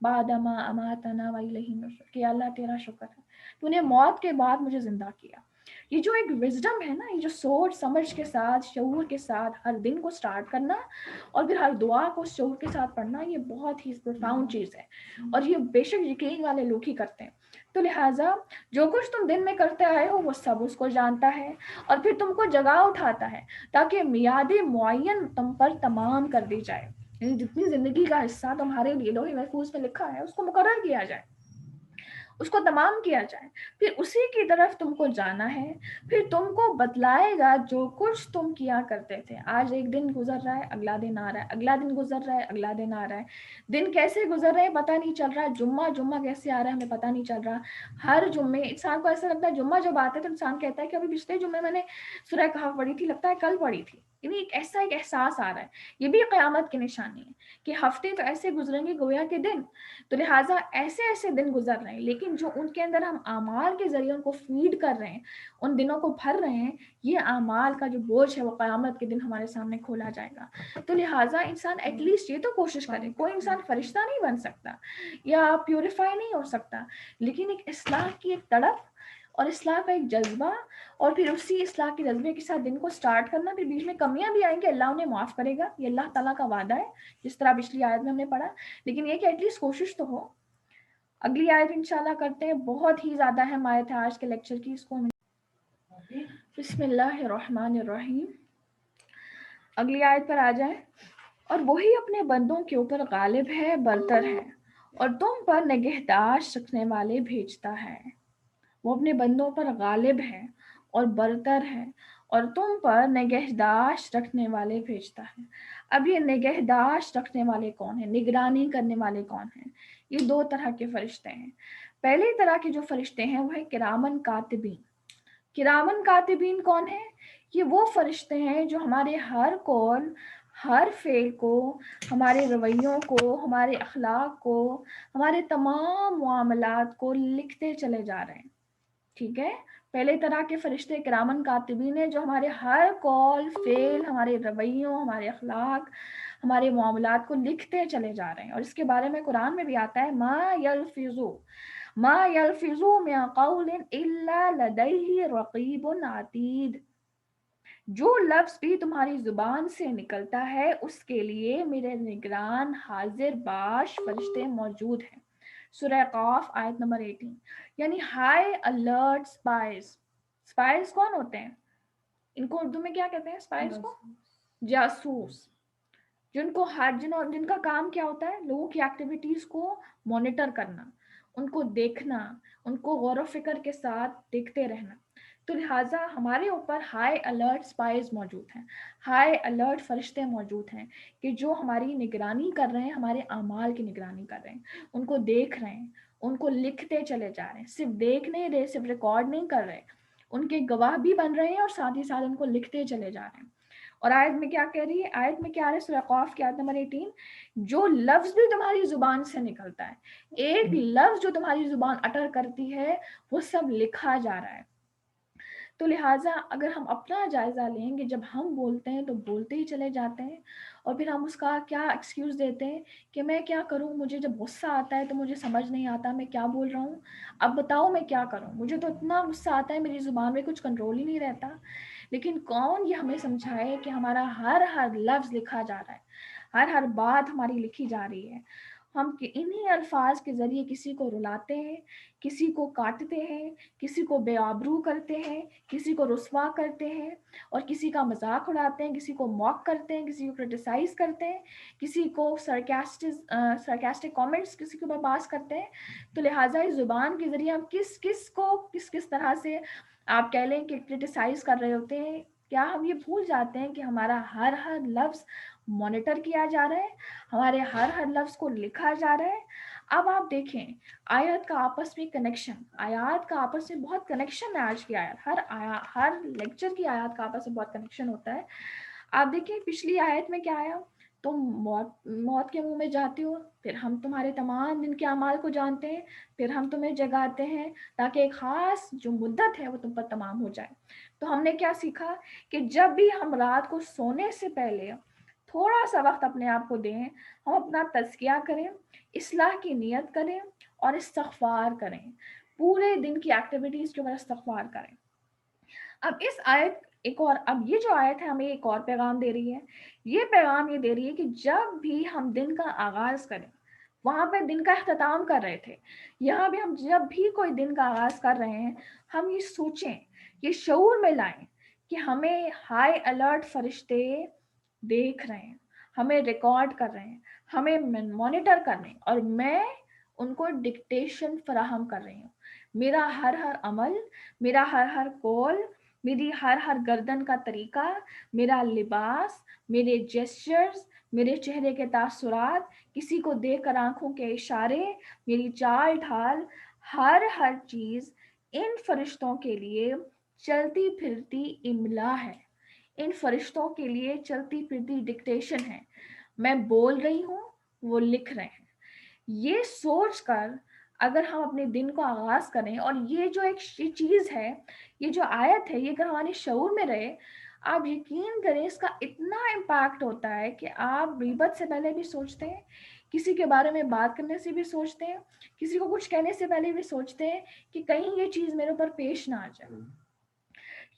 بعد ما اماتنا والیہ النشور، کہ اللہ تیرا شکر ہے تو نے موت کے بعد مجھے زندہ کیا. یہ جو ایک وزڈم ہے نا، یہ جو سوچ سمجھ کے ساتھ، شعور کے ساتھ ہر دن کو سٹارٹ کرنا اور پھر ہر دعا کو شعور کے ساتھ پڑھنا، یہ بہت ہی پروفاؤنڈ چیز ہے، اور یہ بے شک یقین والے لوگ ہی کرتے ہیں. تو لہٰذا جو کچھ تم دن میں کرتے آئے ہو وہ سب اس کو جانتا ہے، اور پھر تم کو جگا اٹھاتا ہے تاکہ میعاد معین تم پر تمام کر دی جائے. یعنی جتنی زندگی کا حصہ تمہارے لیے لوح محفوظ میں لکھا ہے اس کو مقرر کیا جائے. اس کو تمام کیا جائے، پھر اسی کی طرف تم کو جانا ہے، پھر تم کو بتلائے گا جو کچھ تم کیا کرتے تھے۔ آج ایک دن گزر رہا ہے، اگلا دن آ رہا ہے، اگلا دن گزر رہا ہے، اگلا دن آ رہا ہے، دن کیسے گزر رہے ہیں پتہ نہیں چل رہا، جمعہ کیسے آ رہا ہے ہمیں پتہ نہیں چل رہا۔ ہر جمعے انسان کو ایسا لگتا ہے، جمعہ جب آتا ہے تو انسان کہتا ہے کہ ابھی پچھلے جمعے میں نے سورہ کہف پڑھی تھی، لگتا ہے کل پڑھی تھی، یعنی ایک احساس آ رہا ہے۔ یہ بھی قیامت کی نشانی ہے کہ ہفتے تو ایسے گزریں گے گویا کے دن، تو لہٰذا ایسے دن گزر رہے ہیں، لیکن جو ان کے اندر ہم اعمال کے ذریعے ان کو فیڈ کر رہے ہیں، ان دنوں کو بھر رہے ہیں، یہ اعمال کا جو بوجھ ہے وہ قیامت کے دن ہمارے سامنے کھولا جائے گا۔ تو لہٰذا انسان ایٹ لیسٹ یہ تو کوشش کرے، کوئی انسان فرشتہ نہیں بن سکتا یا پیوریفائی نہیں ہو سکتا، لیکن ایک اصلاح کی ایک تڑپ اور اصلاح کا ایک جذبہ، اور پھر اسی اصلاح کے جذبے کے ساتھ دن کو سٹارٹ کرنا، پھر بیچ میں کمیاں بھی آئیں گی، اللہ انہیں معاف کرے گا، یہ اللہ تعالیٰ کا وعدہ ہے، جس طرح پچھلی آیت میں ہم نے پڑھا، لیکن یہ کہ ایٹ لیسٹ کوشش تو ہو۔ اگلی آیت انشاءاللہ کرتے ہیں، بہت ہی زیادہ اہم آیت ہے آج کے لیکچر کی، اس کو بسم اللہ الرحمن الرحیم، اگلی آیت پر آ جائیں۔ اور وہی اپنے بندوں کے اوپر غالب ہے، برتر ہے، اور تم پر نگہداشت رکھنے والے بھیجتا ہے۔ وہ اپنے بندوں پر غالب ہے اور برتر ہے، اور تم پر نگہداشت رکھنے والے بھیجتا ہے۔ اب یہ نگہداشت رکھنے والے کون ہیں، نگرانی کرنے والے کون ہیں؟ یہ دو طرح کے فرشتے ہیں۔ پہلی طرح کے جو فرشتے ہیں وہ ہے کرامن کاتبین۔ کرامن کاتبین کون ہیں؟ یہ وہ فرشتے ہیں جو ہمارے ہر قول، ہر فعل کو، ہمارے رویوں کو، ہمارے اخلاق کو، ہمارے تمام معاملات کو لکھتے چلے جا رہے ہیں۔ ٹھیک ہے، پہلے طرح کے فرشتے کرامن کاتبین ہیں جو ہمارے ہر قول، فعل، ہمارے رویوں، ہمارے اخلاق، ہمارے معاملات کو لکھتے چلے جا رہے ہیں، اور اس کے بارے میں قرآن میں بھی آتا ہے ما یلفظ من قول الا لدیہ رقیب عتید۔ جو لفظ بھی تمہاری زبان سے نکلتا ہے اس کے لیے میرے نگران حاضر باش فرشتے موجود ہیں۔ سورہ قاف آیت نمبر 18، یعنی ہائی الرٹ سپائز۔ سپائز کون ہوتے ہیں؟ ان کو اردو میں کیا کہتے ہیں سپائز کو؟ جاسوس۔ جن کا کام کیا ہوتا ہے؟ لوگوں کی ایکٹیویٹیز کو مانیٹر کرنا، ان کو دیکھنا، ان کو غور و فکر کے ساتھ دیکھتے رہنا۔ تو لہٰذا ہمارے اوپر ہائی الرٹ سپائز موجود ہیں، ہائی الرٹ فرشتے موجود ہیں کہ جو ہماری نگرانی کر رہے ہیں، ہمارے اعمال کی نگرانی کر رہے ہیں، ان کو دیکھ رہے ہیں، ان کو لکھتے چلے جا رہے ہیں، صرف دیکھ نہیں رہے، صرف ریکارڈ نہیں کر رہے، ان کے گواہ بھی بن رہے ہیں اور ساتھ ہی ساتھ ان کو لکھتے چلے جا رہے ہیں۔ اور آیت میں کیا کہہ رہی ہے؟ آیت میں کیا آ رہا ہے؟ سورہ قاف کی آیت نمبر 18، جو لفظ بھی تمہاری زبان سے نکلتا ہے، ایک لفظ جو تمہاری زبان اٹر کرتی ہے وہ سب لکھا جا رہا ہے۔ تو لہٰذا اگر ہم اپنا جائزہ لیں گے، جب ہم بولتے ہیں تو بولتے ہی چلے جاتے ہیں، اور پھر ہم اس کا کیا ایکسکیوز دیتے ہیں کہ میں کیا کروں، مجھے جب غصہ آتا ہے تو مجھے سمجھ نہیں آتا میں کیا بول رہا ہوں، اب بتاؤ میں کیا کروں، مجھے تو اتنا غصہ آتا ہے میری زبان میں کچھ کنٹرول ہی نہیں رہتا۔ لیکن کون یہ ہمیں سمجھائے کہ ہمارا ہر لفظ لکھا جا رہا ہے، ہر بات ہماری لکھی جا رہی ہے، ہم انہی الفاظ کے ذریعے کسی کو رلاتے ہیں، کسی کو کاٹتے ہیں، کسی کو بے آبرو کرتے ہیں، کسی کو رسوا کرتے ہیں، اور کسی کا مذاق اڑاتے ہیں، کسی کو موک کرتے ہیں، کسی کو کرٹیسائز کرتے ہیں، کسی کو سرکاسٹک کامنٹس کسی کے اوپر پاس کرتے ہیں۔ تو لہٰذا اس زبان کے ذریعے ہم کس طرح سے آپ کہہ لیں کہ کرٹیسائز کر رہے ہوتے ہیں، کیا ہم یہ بھول جاتے ہیں کہ ہمارا ہر لفظ مانیٹر کیا جا رہا ہے، ہمارے ہر لفظ کو لکھا جا رہا ہے۔ اب آپ دیکھیں آیات کا آپس میں کنیکشن، آیات کا آپس میں بہت کنیکشن ہے۔ آج کی آیت، ہر لیکچر کی آیات کا آپس میں بہت کنیکشن ہوتا ہے۔ آپ دیکھیں پچھلی آیت میں کیا آیا، تم موت کے منہ میں جاتے ہو، پھر ہم تمہارے تمام دن کے اعمال کو جانتے ہیں، پھر ہم تمہیں جگاتے ہیں تاکہ ایک خاص جو مدت ہے وہ تم پر تمام ہو جائے۔ تو ہم نے کیا سیکھا کہ جب بھی ہم رات کو سونے سے پہلے تھوڑا سا وقت اپنے آپ کو دیں، ہم اپنا تزکیہ کریں، اصلاح کی نیت کریں اور استغفار کریں، پورے دن کی ایکٹیویٹیز کے اوپر استغفار کریں۔ اب اس آیت اب یہ جو آیت ہے ہمیں ایک اور پیغام دے رہی ہے۔ یہ پیغام یہ دے رہی ہے کہ جب بھی ہم دن کا آغاز کریں، وہاں پہ دن کا اختتام کر رہے تھے، یہاں بھی ہم جب بھی کوئی دن کا آغاز کر رہے ہیں، ہم یہ سوچیں، یہ شعور میں لائیں کہ ہمیں ہائی الرٹ فرشتے دیکھ رہے ہیں، ہمیں ریکارڈ کر رہے ہیں، ہمیں مانیٹر کر رہے ہیں، اور میں ان کو ڈکٹیشن فراہم کر رہی ہوں. میرا ہر عمل، میرا ہر کال، میری ہر گردن کا طریقہ، میرا لباس، میرے جیسچرز، میرے چہرے کے تاثرات، کسی کو دیکھ کر آنکھوں کے اشارے، میری چال ڈھال، ہر چیز ان فرشتوں کے لیے چلتی پھرتی املا ہے، ان فرشتوں کے لیے چلتی پھرتی ڈکٹیشن ہے. میں بول رہی ہوں، وہ لکھ رہے ہیں. یہ سوچ کر اگر ہم اپنے دن کو آغاز کریں، اور یہ جو ایک چیز ہے، یہ جو آیت ہے، یہ اگر ہمارے شعور میں رہے، آپ یقین کریں اس کا اتنا امپیکٹ ہوتا ہے کہ آپ غیبت سے پہلے بھی سوچتے ہیں، کسی کے بارے میں بات کرنے سے بھی سوچتے ہیں، کسی کو کچھ کہنے سے پہلے بھی سوچتے ہیں کہ کہیں یہ چیز میرے اوپر پیش نہ آ جائے.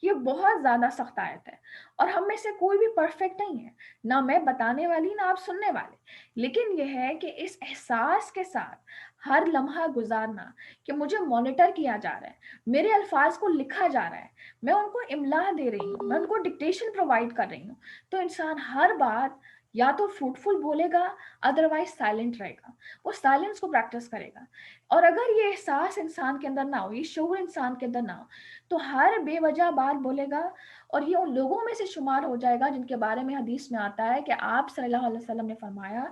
یہ بہت زیادہ سخت آیت ہے، اور ہم میں سے کوئی بھی پرفیکٹ نہیں ہے، نہ میں بتانے والی نہ آپ سننے والے. لیکن یہ ہے کہ اس احساس کے ساتھ ہر لمحہ گزارنا کہ مجھے مانیٹر کیا جا رہا ہے، میرے الفاظ کو لکھا جا رہا ہے، میں ان کو املا دے رہی ہوں، میں ان کو ڈکٹیشن پرووائڈ کر رہی ہوں. تو انسان ہر بات یا تو فروٹفل بولے گا، ادروائز سائلنٹ رہے گا. وہ سائلنس کو پریکٹس کرے گا. اور اگر یہ احساس انسان کے اندر نہ ہو، یہ شعور انسان کے اندر نہ ہو، تو ہر بے وجہ بات بولے گا، اور یہ ان لوگوں میں سے شمار ہو جائے گا جن کے بارے میں حدیث میں آتا ہے کہ آپ صلی اللہ علیہ وسلم نے فرمایا،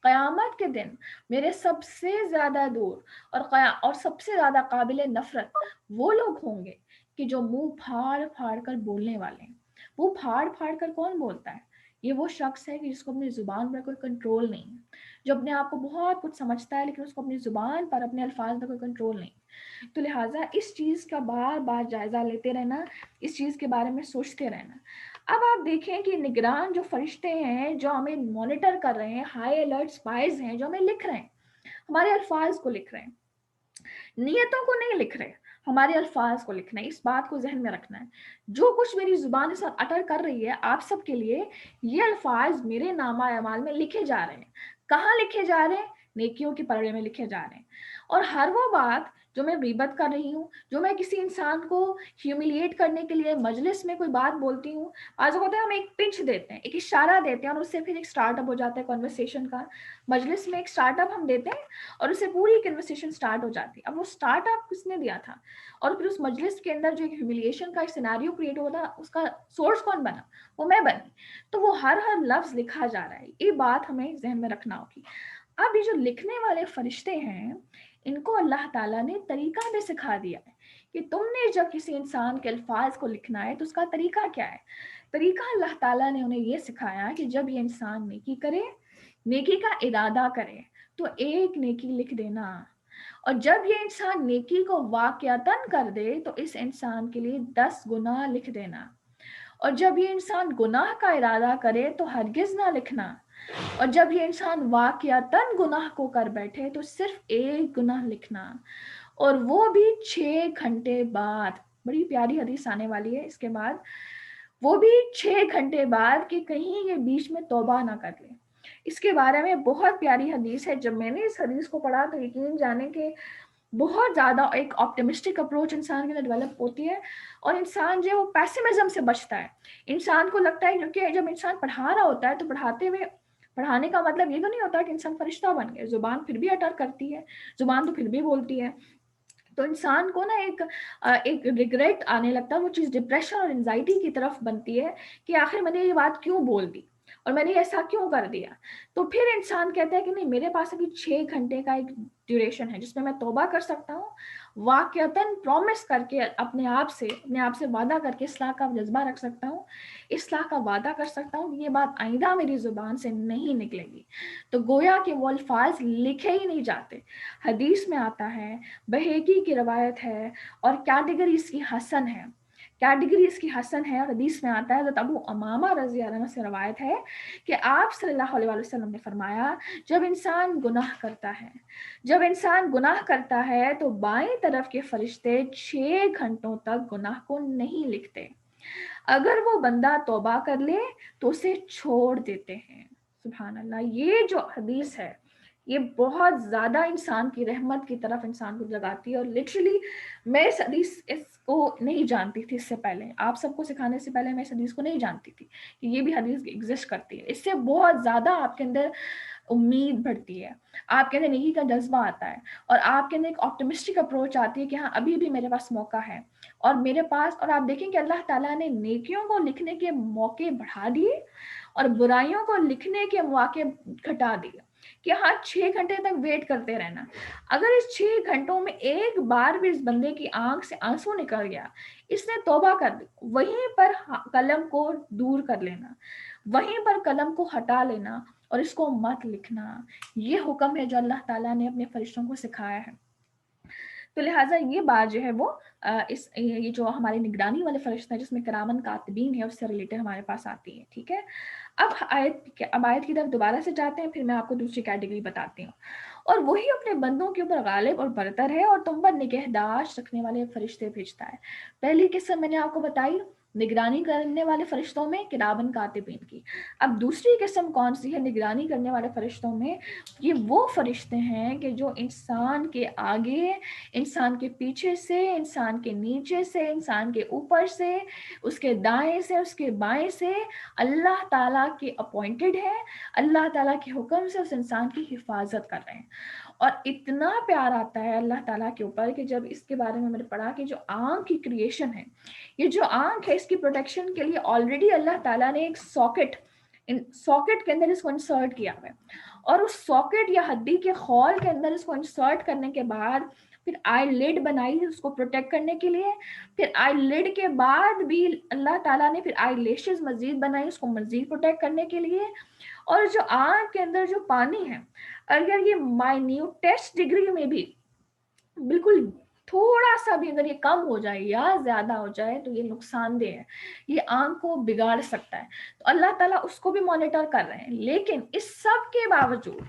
قیامت کے دن میرے سب سے زیادہ دور اور سب سے زیادہ قابل نفرت وہ لوگ ہوں گے کہ جو منہ پھاڑ پھاڑ کر بولنے والے ہیں. منہ پھاڑ پھاڑ کر کون بولتا ہے؟ یہ وہ شخص ہے کہ جس کو اپنی زبان پر کوئی کنٹرول نہیں ہے، جو اپنے آپ کو بہت کچھ سمجھتا ہے لیکن اس کو اپنی زبان پر، اپنے الفاظ پر کوئی کنٹرول نہیں. تو لہٰذا اس چیز کا بار بار جائزہ لیتے رہنا، اس چیز کے بارے میں سوچتے رہنا. اب آپ دیکھیں کہ نگران جو فرشتے ہیں جو ہمیں مانیٹر کر رہے ہیں، ہائی الرٹ اسپائز ہیں جو ہمیں لکھ رہے ہیں، ہمارے الفاظ کو لکھ رہے ہیں، نیتوں کو نہیں لکھ رہے، ہمارے الفاظ کو لکھنا ہے. اس بات کو ذہن میں رکھنا ہے. جو کچھ میری زبان اس وقت اٹر کر رہی ہے آپ سب کے لیے، یہ الفاظ میرے نامہ اعمال میں لکھے جا رہے ہیں. کہاں لکھے جا رہے ہیں؟ نیکیوں کے پلڑے میں لکھے جا رہے ہیں. اور ہر وہ بات جو میں غیبت کر رہی ہوں، جو میں کسی انسان کو ہیوملیٹ کرنے کے لیے مجلس میں کوئی بات بولتی ہوں، آج ہوتا ہے ہم ایک پنچ دیتے ہیں، ایک اشارہ دیتے ہیں، اور اس سے پھر ایک سٹارٹ اپ ہو جاتا ہے کنورسیشن کا. مجلس میں ایک سٹارٹ اپ ہم دیتے ہیں اور اس سے پوری کنورسیشن سٹارٹ ہو جاتی ہے. اب وہ سٹارٹ اپ کس نے دیا تھا، اور پھر اس مجلس کے اندر جو ایک ہیوملیشن کا ایک سیناریو کریٹ ہوتا، اس کا سورس کون بنا؟ وہ میں بنی. تو وہ ہر لفظ لکھا جا رہا ہے. یہ بات ہمیں ذہن میں رکھنا ہوگی. اب یہ جو لکھنے والے فرشتے ہیں، ان کو اللہ تعالیٰ نے طریقہ بھی سکھا دیا ہے کہ تم نے جب کسی انسان کے الفاظ کو لکھنا ہے تو اس کا طریقہ کیا ہے. طریقہ اللہ تعالیٰ نے انہیں یہ سکھایا کہ جب یہ انسان نیکی کرے، نیکی کا ارادہ کرے، تو ایک نیکی لکھ دینا. اور جب یہ انسان نیکی کو واقعتاً کر دے تو اس انسان کے لیے 10 گناہ لکھ دینا. اور جب یہ انسان گناہ کا ارادہ کرے تو ہرگز نہ لکھنا. اور جب یہ انسان واقعتاً گناہ کو کر بیٹھے تو صرف ایک گناہ لکھنا، اور وہ بھی 6 گھنٹے بعد. بڑی پیاری حدیث آنے والی ہے اس کے بعد، وہ بھی 6 گھنٹے بعد، کہ کہیں یہ بیچ میں توبہ نہ کر لے. اس کے بارے میں بہت پیاری حدیث ہے. جب میں نے اس حدیث کو پڑھا تو یقین جانے کہ بہت زیادہ ایک آپٹمسٹک اپروچ انسان کے اندر ڈیولپ ہوتی ہے، اور انسان جو ہے وہ پیسمزم سے بچتا ہے. انسان کو لگتا ہے کہ جب انسان پڑھا رہا ہوتا ہے تو پڑھانے کا مطلب یہ تو نہیں ہوتا کہ انسان فرشتہ بن گئے. زبان پھر بھی اٹر کرتی ہے، زبان تو پھر بھی بولتی ہے. تو انسان کو نا ایک ریگریٹ آنے لگتا ہے. وہ چیز ڈپریشن اور انزائٹی کی طرف بنتی ہے کہ آخر میں نے یہ بات کیوں بول دی اور میں نے ایسا کیوں کر دیا. تو پھر انسان کہتا ہے کہ نہیں، میرے پاس ابھی 6 گھنٹے کا ایک ڈیوریشن ہے جس میں توبہ کر سکتا ہوں، واقعتاً پرومس کر کے اپنے آپ سے وعدہ کر کے اصلاح کا جذبہ رکھ سکتا ہوں، اصلاح کا وعدہ کر سکتا ہوں کہ یہ بات آئندہ میری زبان سے نہیں نکلے گی. تو گویا کہ وہ الفاظ لکھے ہی نہیں جاتے. حدیث میں آتا ہے، بہیقی کی روایت ہے، اور کیٹیگری اس کی حسن ہے. اور حدیث میں آتا ہے، حضرت ابو امامہ رضی اللہ عنہ سے روایت ہے کہ آپ صلی اللہ علیہ وسلم نے فرمایا، جب انسان گناہ کرتا ہے تو بائیں طرف کے فرشتے 6 گھنٹوں تک گناہ کو نہیں لکھتے. اگر وہ بندہ توبہ کر لے تو اسے چھوڑ دیتے ہیں. سبحان اللہ. یہ جو حدیث ہے یہ بہت زیادہ انسان کی رحمت کی طرف انسان کو جگاتی ہے. اور لٹرلی میں اس کو نہیں جانتی تھی. اس سے پہلے آپ سب کو سکھانے سے پہلے میں اس حدیث کو نہیں جانتی تھی کہ یہ بھی حدیث ایگزسٹ کرتی ہے. اس سے بہت زیادہ آپ کے اندر امید بڑھتی ہے، آپ کے اندر نیکی کا جذبہ آتا ہے، اور آپ کے اندر ایک آپٹمسٹک اپروچ آتی ہے کہ ہاں ابھی بھی میرے پاس موقع ہے، اور میرے پاس، اور آپ دیکھیں کہ اللہ تعالیٰ نے نیکیوں کو لکھنے کے موقع بڑھا دیے اور برائیوں کو لکھنے کے مواقع گھٹا دیے، کہ ہاں 6 گھنٹے تک ویٹ کرتے رہنا۔ اگر اس 6 گھنٹوں میں ایک بار بھی اس بندے کی آنکھ سے آنسو نکل گیا، اس نے توبہ کر دی، وہیں پر قلم کو دور کر لینا، وہیں پر قلم کو ہٹا لینا اور اس کو مت لکھنا، یہ حکم ہے جو اللہ تعالیٰ نے اپنے فرشتوں کو سکھایا ہے۔ تو لہٰذا یہ بات جو ہے وہ یہ جو ہمارے نگرانی والے فرشتے ہیں جس میں کرامن کاتبین ہے، اس سے ریلیٹڈ ہمارے پاس آتی ہے، ٹھیک ہے۔ اب آیت کی طرف دوبارہ سے جاتے ہیں، پھر میں آپ کو دوسری کیٹیگری بتاتی ہوں۔ اور وہی اپنے بندوں کے اوپر غالب اور برتر ہے اور تم پر نگہداشت رکھنے والے فرشتے بھیجتا ہے۔ پہلی قسم میں نے آپ کو بتائی نگرانی کرنے والے فرشتوں میں کرامن کاتبین کی۔ اب دوسری قسم کون سی ہے نگرانی کرنے والے فرشتوں میں؟ یہ وہ فرشتے ہیں کہ جو انسان کے آگے، انسان کے پیچھے سے، انسان کے نیچے سے، انسان کے اوپر سے، اس کے دائیں سے، اس کے بائیں سے اللہ تعالیٰ کے اپوائنٹڈ ہے، اللہ تعالیٰ کے حکم سے اس انسان کی حفاظت کر رہے ہیں۔ اور اتنا پیار آتا ہے اللہ تعالیٰ کے اوپر کہ جب اس کے بارے میں نے پڑھا کہ جو آنکھ کی کریشن ہے، یہ جو آنکھ ہے اس کی پروٹیکشن کے لیے آلریڈی اللہ تعالیٰ نے ایک ساکٹ کے اندر اس کو انسرٹ کیا ہوا ہے، اور اس ساکٹ یا ہڈی کے خول کے اندر اس کو انسرٹ کرنے کے بعد پھر آئی لیڈ بنائی اس کو پروٹیکٹ کرنے کے لیے، پھر آئی لیڈ کے بعد بھی اللہ تعالیٰ نے پھر آئی لیشز مزید بنائی اس کو مزید پروٹیکٹ کرنے کے لیے۔ اور جو آنکھ کے اندر جو پانی ہے، اگر یہ مائنیوٹیسٹ ڈگری میں بھی بالکل تھوڑا سا بھی اگر یہ کم ہو جائے یا زیادہ ہو جائے تو یہ نقصان دہ ہے، یہ آنکھ کو بگاڑ سکتا ہے، تو اللہ تعالیٰ اس کو بھی مانیٹر کر رہے ہیں۔ لیکن اس سب کے باوجود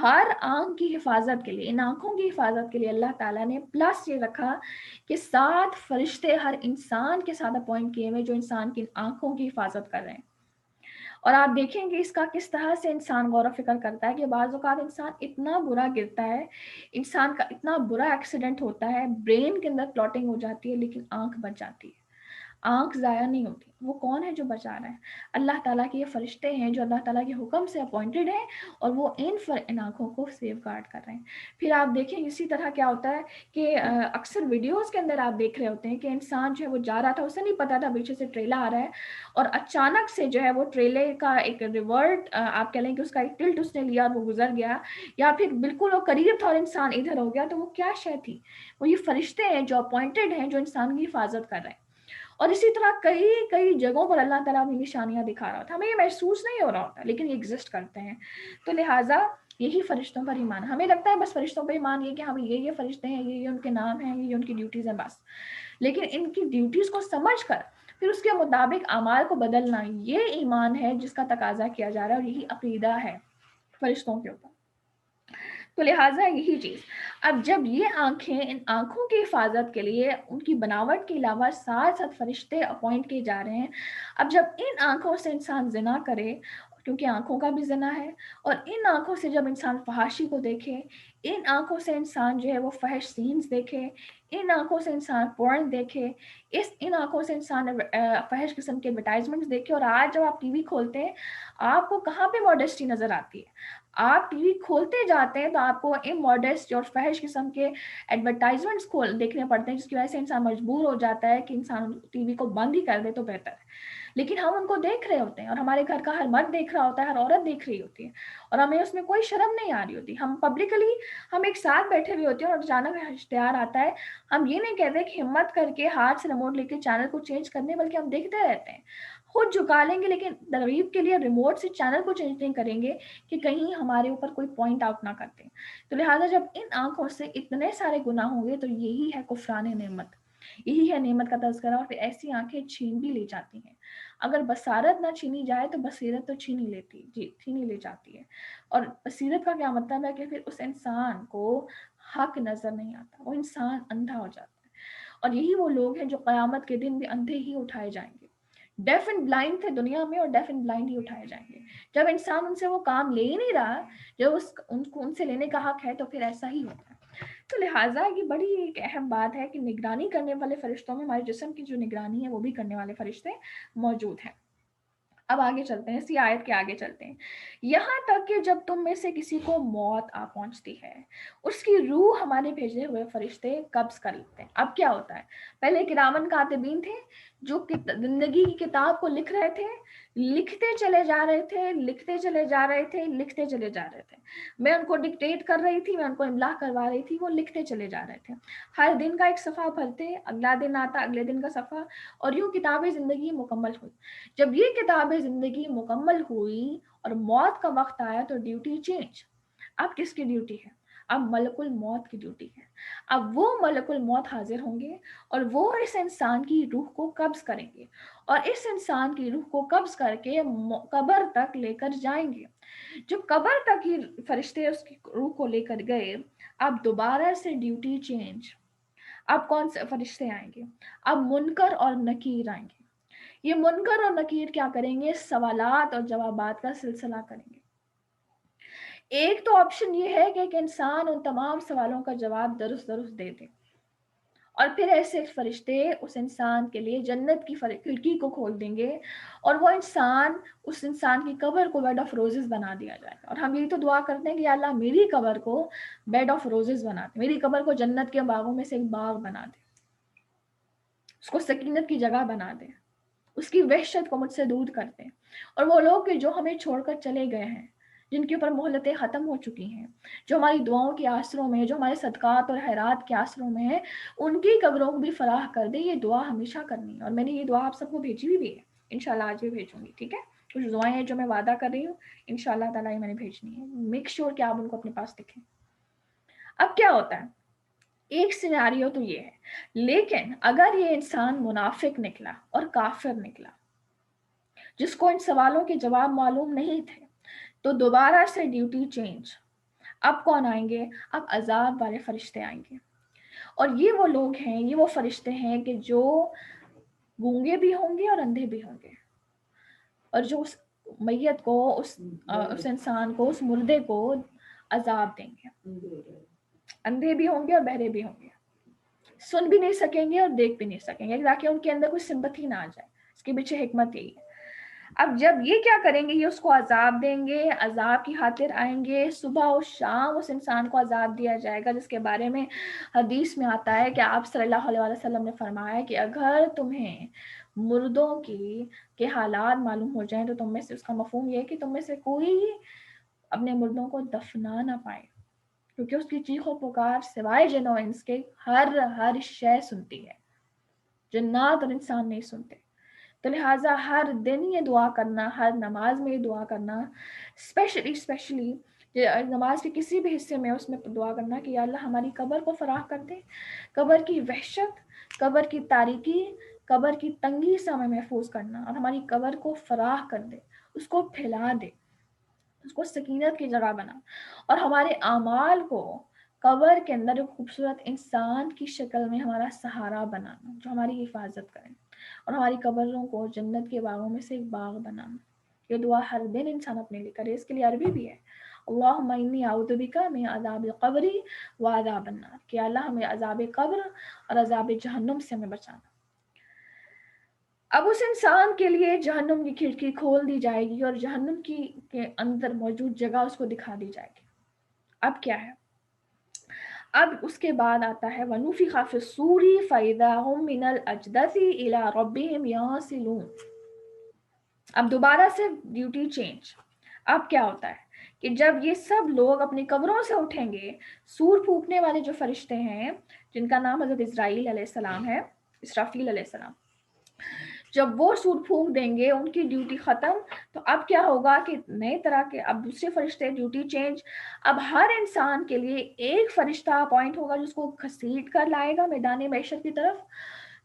ہر آنکھ کی حفاظت کے لیے، ان آنکھوں کی حفاظت کے لیے اللہ تعالیٰ نے پلس یہ رکھا کہ 7 فرشتے ہر انسان کے ساتھ اپوائنٹ کیے ہوئے جو انسان کی آنکھوں کی حفاظت کر رہے ہیں۔ اور آپ دیکھیں گے اس کا کس طرح سے انسان غور و فکر کرتا ہے کہ بعض اوقات انسان اتنا برا گرتا ہے، انسان کا اتنا برا ایکسیڈنٹ ہوتا ہے، برین کے اندر کلوٹنگ ہو جاتی ہے، لیکن آنکھ بچ جاتی ہے، آنکھ ضائع نہیں ہوتی۔ وہ کون ہے جو بچا رہا ہے؟ اللہ تعالیٰ کے یہ فرشتے ہیں جو اللہ تعالیٰ کے حکم سے اپوائنٹڈ ہیں، اور وہ ان آنکھوں کو سیف گارڈ کر رہے ہیں۔ پھر آپ دیکھیں اسی طرح کیا ہوتا ہے کہ اکثر ویڈیوز کے اندر آپ دیکھ رہے ہوتے ہیں کہ انسان جو ہے وہ جا رہا تھا، اسے نہیں پتا تھا پیچھے سے ٹریلا آ رہا ہے، اور اچانک سے جو ہے وہ ٹریلے کا ایک ریورٹ آپ کہہ لیں کہ اس کا ایک ٹلٹ اس نے لیا اور وہ گزر گیا، یا پھر بالکل وہ قریب تھا اور انسان ادھر ہو گیا، تو وہ کیا شے تھی؟ وہ یہ فرشتے ہیں جو اپوائنٹڈ ہیں جو انسان کی حفاظت کر رہے ہیں۔ اور اسی طرح کئی جگہوں پر اللہ تعالیٰ اپنی نشانیاں دکھا رہا ہوتا ہے، ہمیں یہ محسوس نہیں ہو رہا ہوتا لیکن یہ ایگزسٹ کرتے ہیں۔ تو لہٰذا یہی فرشتوں پر ایمان، ہمیں لگتا ہے بس فرشتوں پر ایمان یہ کہ ہاں یہ فرشتے ہیں، یہ ان کے نام ہیں، یہ ان کی ڈیوٹیز ہیں بس، لیکن ان کی ڈیوٹیز کو سمجھ کر پھر اس کے مطابق اعمال کو بدلنا، یہ ایمان ہے جس کا تقاضا کیا جا رہا ہے، اور یہی عقیدہ ہے فرشتوں کے اوپر۔ تو لہٰذا یہی چیز، اب جب یہ آنکھیں، ان آنکھوں کی حفاظت کے لیے ان کی بناوٹ کے علاوہ 7 فرشتے اپوائنٹ کیے جا رہے ہیں، اب جب ان آنکھوں سے انسان زنا کرے، کیونکہ آنکھوں کا بھی زنا ہے، اور ان آنکھوں سے جب انسان فحاشی کو دیکھے، ان آنکھوں سے انسان جو ہے وہ فحش سینز دیکھے، ان آنکھوں سے انسان پورن دیکھے، ان آنکھوں سے انسان فحش قسم کے ایڈورٹائزمنٹس دیکھے، اور آج جب آپ ٹی وی کھولتے ہیں آپ کو کہاں پہ ماڈسٹی نظر آتی ہے؟ آپ ٹی وی کھولتے جاتے ہیں تو آپ کو اموڈسٹ اور فحش قسم کے ایڈورٹائزمنٹس دیکھنے پڑتے ہیں، جس کی وجہ سے انسان مجبور ہو جاتا ہے کہ انسان ٹی وی کو بند ہی کر دے تو بہتر ہے، لیکن ہم ان کو دیکھ رہے ہوتے ہیں، اور ہمارے گھر کا ہر مرد دیکھ رہا ہوتا ہے، ہر عورت دیکھ رہی ہوتی ہے، اور ہمیں اس میں کوئی شرم نہیں آ رہی ہوتی، ہم پبلکلی ہم ایک ساتھ بیٹھے ہوئے ہوتے ہیں، اور اچانک اشتہار آتا ہے، ہم یہ نہیں کہتے کہ ہمت کر کے ہاتھ سے ریموٹ لے کے چینل کو چینج کرنے، بلکہ ہم دیکھتے رہتے ہیں، خود جھکا لیں گے لیکن ترغیب کے لیے ریموٹ سے چینل کو چینج نہیں کریں گے کہ کہیں ہمارے اوپر کوئی پوائنٹ آؤٹ نہ کرتے۔ تو لہٰذا جب ان آنکھوں سے اتنے سارے گناہ ہوں گے تو یہی ہے کفران نعمت، یہی ہے نعمت کا تذکرہ، اور پھر ایسی آنکھیں چھین بھی لی جاتی ہیں۔ اگر بصارت نہ چھینی جائے تو بصیرت تو چھینی لے جاتی ہے، اور بصیرت کا کیا مطلب ہے کہ پھر اس انسان کو حق نظر نہیں آتا، وہ انسان اندھا ہو جاتا ہے، اور یہی وہ لوگ ہیں جو قیامت کے دن بھی اندھے ہی اٹھائے جائیں گے۔ ڈیف اینڈ بلائنڈ تھے دنیا میں، اور ڈیف اینڈ بلائنڈ ہی اٹھائے جائیں گے۔ جب انسان ان سے وہ کام لے ہی نہیں رہا جو ان سے لینے کا حق ہے، تو پھر ایسا ہی ہوتا ہے۔ تو لہٰذا یہ بڑی ایک اہم بات ہے کہ نگرانی کرنے والے فرشتوں میں ہمارے جسم کی جو نگرانی ہے وہ بھی کرنے والے فرشتے موجود ہیں۔ اب آگے چلتے ہیں، اسی آیت کے آگے چلتے ہیں. یہاں تک کہ جب تم میں سے کسی کو موت آ پہنچتی ہے، اس کی روح ہمارے بھیجے ہوئے فرشتے قبض کر لیتے ہیں. اب کیا ہوتا ہے، پہلے کرامن کاتبین تھے جو زندگی کی کتاب کو لکھ رہے تھے، لکھتے چلے جا رہے تھے، لکھتے چلے جا رہے تھے، لکھتے چلے جا رہے تھے. میں ان کو ڈکٹیٹ کر رہی تھی، میں ان کو املا کروا رہی تھی، وہ لکھتے چلے جا رہے تھے. ہر دن کا ایک صفحہ پڑھتے، اگلا دن آتا، اگلے دن کا صفحہ، اور یوں کتاب زندگی مکمل ہوئی. جب یہ کتاب زندگی مکمل ہوئی اور موت کا وقت آیا تو ڈیوٹی چینج. اب کس کی ڈیوٹی ہے؟ اب ملک الموت کی ڈیوٹی ہے. اب وہ ملک الموت حاضر ہوں گے اور وہ اس انسان کی روح کو قبض کریں گے، اور اس انسان کی روح کو قبض کر کے قبر تک لے کر جائیں گے. جب قبر تک ہی فرشتے اس کی روح کو لے کر گئے، اب دوبارہ سے ڈیوٹی چینج. اب کون سے فرشتے آئیں گے؟ اب منکر اور نکیر آئیں گے. یہ منکر اور نکیر کیا کریں گے؟ سوالات اور جوابات کا سلسلہ کریں گے. ایک تو آپشن یہ ہے کہ ایک انسان ان تمام سوالوں کا جواب درست دے دے، اور پھر ایسے فرشتے اس انسان کے لیے جنت کی کھڑکی کو کھول دیں گے، اور وہ انسان، اس انسان کی قبر کو بیڈ آف روزز بنا دیا جائے گا. اور ہم یہی تو دعا کرتے ہیں کہ یا اللہ میری قبر کو بیڈ آف روزز بنا دے، میری قبر کو جنت کے باغوں میں سے ایک باغ بنا دے، اس کو سکینت کی جگہ بنا دے، اس کی وحشت کو مجھ سے دور کر دیں. اور وہ لوگ جو ہمیں چھوڑ کر چلے گئے ہیں، جن کے اوپر مہلتیں ختم ہو چکی ہیں، جو ہماری دعاؤں کے آسروں میں، جو ہمارے صدقات اور خیرات کے آسروں میں ہیں، ان کی قبروں کو بھی فراہ کر دے. یہ دعا ہمیشہ کرنی ہے، اور میں نے یہ دعا آپ سب کو بھیجی بھی ہے، انشاءاللہ آج بھی بھیجوں گی. ٹھیک ہے، کچھ دعائیں ہیں جو میں وعدہ کر رہی ہوں انشاءاللہ تعالیٰ یہ میں نے بھیجنی ہے. میک شیور کہ آپ ان کو اپنے پاس لکھیں. اب کیا ہوتا ہے، ایک سیناریو تو یہ ہے، لیکن اگر یہ انسان منافق نکلا اور کافر نکلا، جس کو ان سوالوں کے جواب معلوم نہیں تھے، تو دوبارہ سے ڈیوٹی چینج. اب کون آئیں گے؟ اب عذاب والے فرشتے آئیں گے. اور یہ وہ لوگ ہیں، یہ وہ فرشتے ہیں کہ جو گونگے بھی ہوں گے اور اندھے بھی ہوں گے، اور جو اس میت کو، اس انسان کو، اس مردے کو عذاب دیں گے. اندھے بھی ہوں گے اور بہرے بھی ہوں گے، سن بھی نہیں سکیں گے اور دیکھ بھی نہیں سکیں گے، تاکہ ان کے اندر کوئی سمپتھی نہ آ جائے. اس کے پیچھے حکمت یہی ہے. اب جب یہ کیا کریں گے، یہ اس کو عذاب دیں گے، عذاب کی خاطر آئیں گے. صبح و شام اس انسان کو عذاب دیا جائے گا، جس کے بارے میں حدیث میں آتا ہے کہ آپ صلی اللہ علیہ وسلم نے فرمایا کہ اگر تمہیں مردوں کے حالات معلوم ہو جائیں تو تم میں سے، اس کا مفہوم یہ ہے کہ تم میں سے کوئی اپنے مردوں کو دفنا نہ پائے، کیونکہ اس کی چیخ و پکار سوائے جن و انس کے ہر شے سنتی ہے، جنات اور انسان نہیں سنتے. تو لہٰذا ہر دن یہ دعا کرنا، ہر نماز میں یہ دعا کرنا، اسپیشلی نماز کے کسی بھی حصے میں اس میں دعا کرنا کہ یا اللہ ہماری قبر کو فراہ کر دے، قبر کی وحشت، قبر کی تاریکی، قبر کی تنگی سے ہمیں محفوظ کرنا، اور ہماری قبر کو فراہ کر دے، اس کو پھیلا دے، اس کو سکینت کی جگہ بنا، اور ہمارے اعمال کو قبر کے اندر ایک خوبصورت انسان کی شکل میں ہمارا سہارا بنانا، جو ہماری حفاظت کریں، اور ہماری قبروں کو جنت کے باغوں میں سے ایک باغ بنانا. یہ دعا ہر دن انسان اپنے لیے کرے. اس کے لیے عربی بھی ہے، اللہم انی اعوذ بک من عذاب القبر وعذاب النار، کہ اللہ ہمیں عذاب قبر اور عذاب جہنم سے ہمیں بچانا. اب اس انسان کے لیے جہنم کی کھڑکی کھول دی جائے گی، اور جہنم کے اندر موجود جگہ اس کو دکھا دی جائے گی. اب کیا ہے، اب اس کے بعد آتا ہے وَنُفِخَ فِي الصُّورِ فَإِذَا هُم مِّنَ الْأَجْدَاثِ إِلَىٰ رَبِّهِمْ يَنسِلُونَ. اب دوبارہ سے ڈیوٹی چینج. اب کیا ہوتا ہے کہ جب یہ سب لوگ اپنی قبروں سے اٹھیں گے، سور پھونکنے والے جو فرشتے ہیں جن کا نام حضرت اسرائیل علیہ السلام ہے، اسرافیل علیہ السلام، جب وہ سور پھونک دیں گے، ان کی ڈیوٹی ختم. تو اب کیا ہوگا کہ نئے طرح کے اب دوسرے فرشتے، ڈیوٹی چینج. اب ہر انسان کے لیے ایک فرشتہ اپوائنٹ ہوگا جس کو گھسیٹ کر لائے گا میدان محشر کی طرف،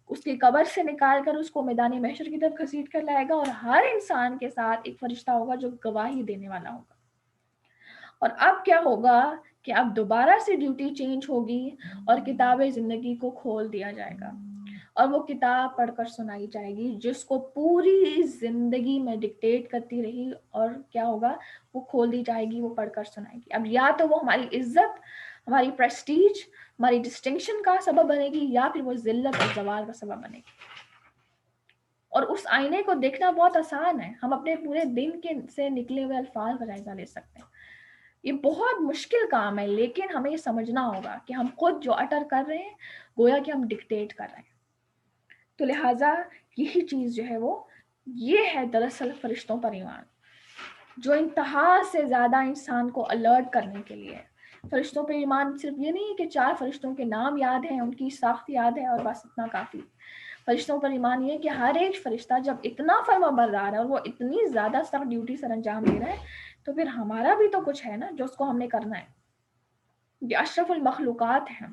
اس کی قبر سے نکال کر اس کو میدان محشر کی طرف گھسیٹ کر لائے گا. اور ہر انسان کے ساتھ ایک فرشتہ ہوگا جو گواہی دینے والا ہوگا. اور اب کیا ہوگا کہ اب دوبارہ سے ڈیوٹی چینج ہوگی، اور کتاب زندگی کو کھول دیا جائے گا، اور وہ کتاب پڑھ کر سنائی جائے گی جس کو پوری زندگی میں ڈکٹیٹ کرتی رہی، اور کیا ہوگا، وہ کھول دی جائے گی، وہ پڑھ کر سنائے گی. اب یا تو وہ ہماری عزت، ہماری پریسٹیج، ہماری ڈسٹنکشن کا سبب بنے گی، یا پھر وہ ذلت اور زوال کا سبب بنے گی. اور اس آئینے کو دیکھنا بہت آسان ہے، ہم اپنے پورے دن کے سے نکلے ہوئے الفاظ کا جائزہ لے سکتے ہیں. یہ بہت مشکل کام ہے، لیکن ہمیں یہ سمجھنا ہوگا کہ ہم خود جو اٹر کر رہے ہیں گویا کہ ہم ڈکٹیٹ کر رہے ہیں. تو لہٰذا یہی چیز جو ہے وہ یہ ہے دراصل فرشتوں پر ایمان، جو انتہا سے زیادہ انسان کو الرٹ کرنے کے لیے. فرشتوں پہ ایمان صرف یہ نہیں ہے کہ 4 فرشتوں کے نام یاد ہیں، ان کی ساخت یاد ہے اور بس اتنا کافی. فرشتوں پر ایمان یہ ہے کہ ہر ایک فرشتہ جب اتنا فرما بردار ہے اور وہ اتنی زیادہ سخت ڈیوٹی سر انجام دے رہا ہے، تو پھر ہمارا بھی تو کچھ ہے نا جو اس کو ہم نے کرنا ہے. یہ اشرف المخلوقات ہیں،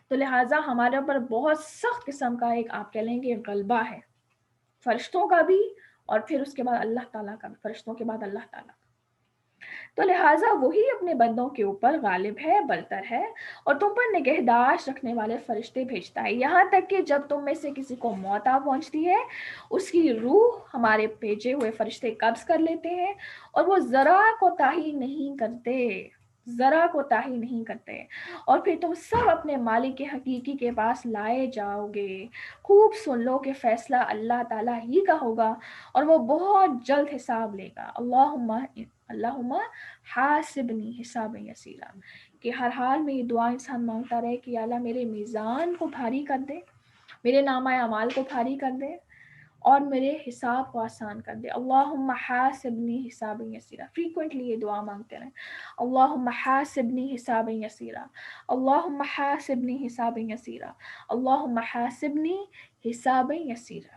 تو لہٰذا ہمارے اوپر بہت سخت قسم کا ایک آپ کہہ لیں گے غلبہ ہے، فرشتوں کا بھی اور پھر اس کے بعد اللہ تعالیٰ کا بھی، فرشتوں کے بعد اللہ تعالیٰ کا. تو لہٰذا وہی اپنے بندوں کے اوپر غالب ہے، برتر ہے، اور تم پر نگہداشت رکھنے والے فرشتے بھیجتا ہے، یہاں تک کہ جب تم میں سے کسی کو موت آ پہنچتی ہے اس کی روح ہمارے بھیجے ہوئے فرشتے قبض کر لیتے ہیں، اور وہ ذرا کوتاہی نہیں کرتے، ذرا کوتاہی نہیں کرتے، اور پھر تم سب اپنے مالک کے حقیقی کے پاس لائے جاؤ گے. خوب سن لو کہ فیصلہ اللہ تعالیٰ ہی کا ہوگا اور وہ بہت جلد حساب لے گا. اللہم حاسبنی حسابا یسیرا، کہ ہر حال میں یہ دعا انسان مانگتا رہے کہ یا اللہ میرے میزان کو بھاری کر دے، میرے نامہ اعمال کو بھاری کر دے اور میرے حساب کو آسان کر دے. اللہم حاسبنی حسابا یسیرا، فریکوینٹلی یہ دعا مانگتے رہیں. اللہم حاسبنی حسابا یسیرا، اللہم حاسبنی حسابا یسیرا، اللہم حاسبنی حسابا یسیرا.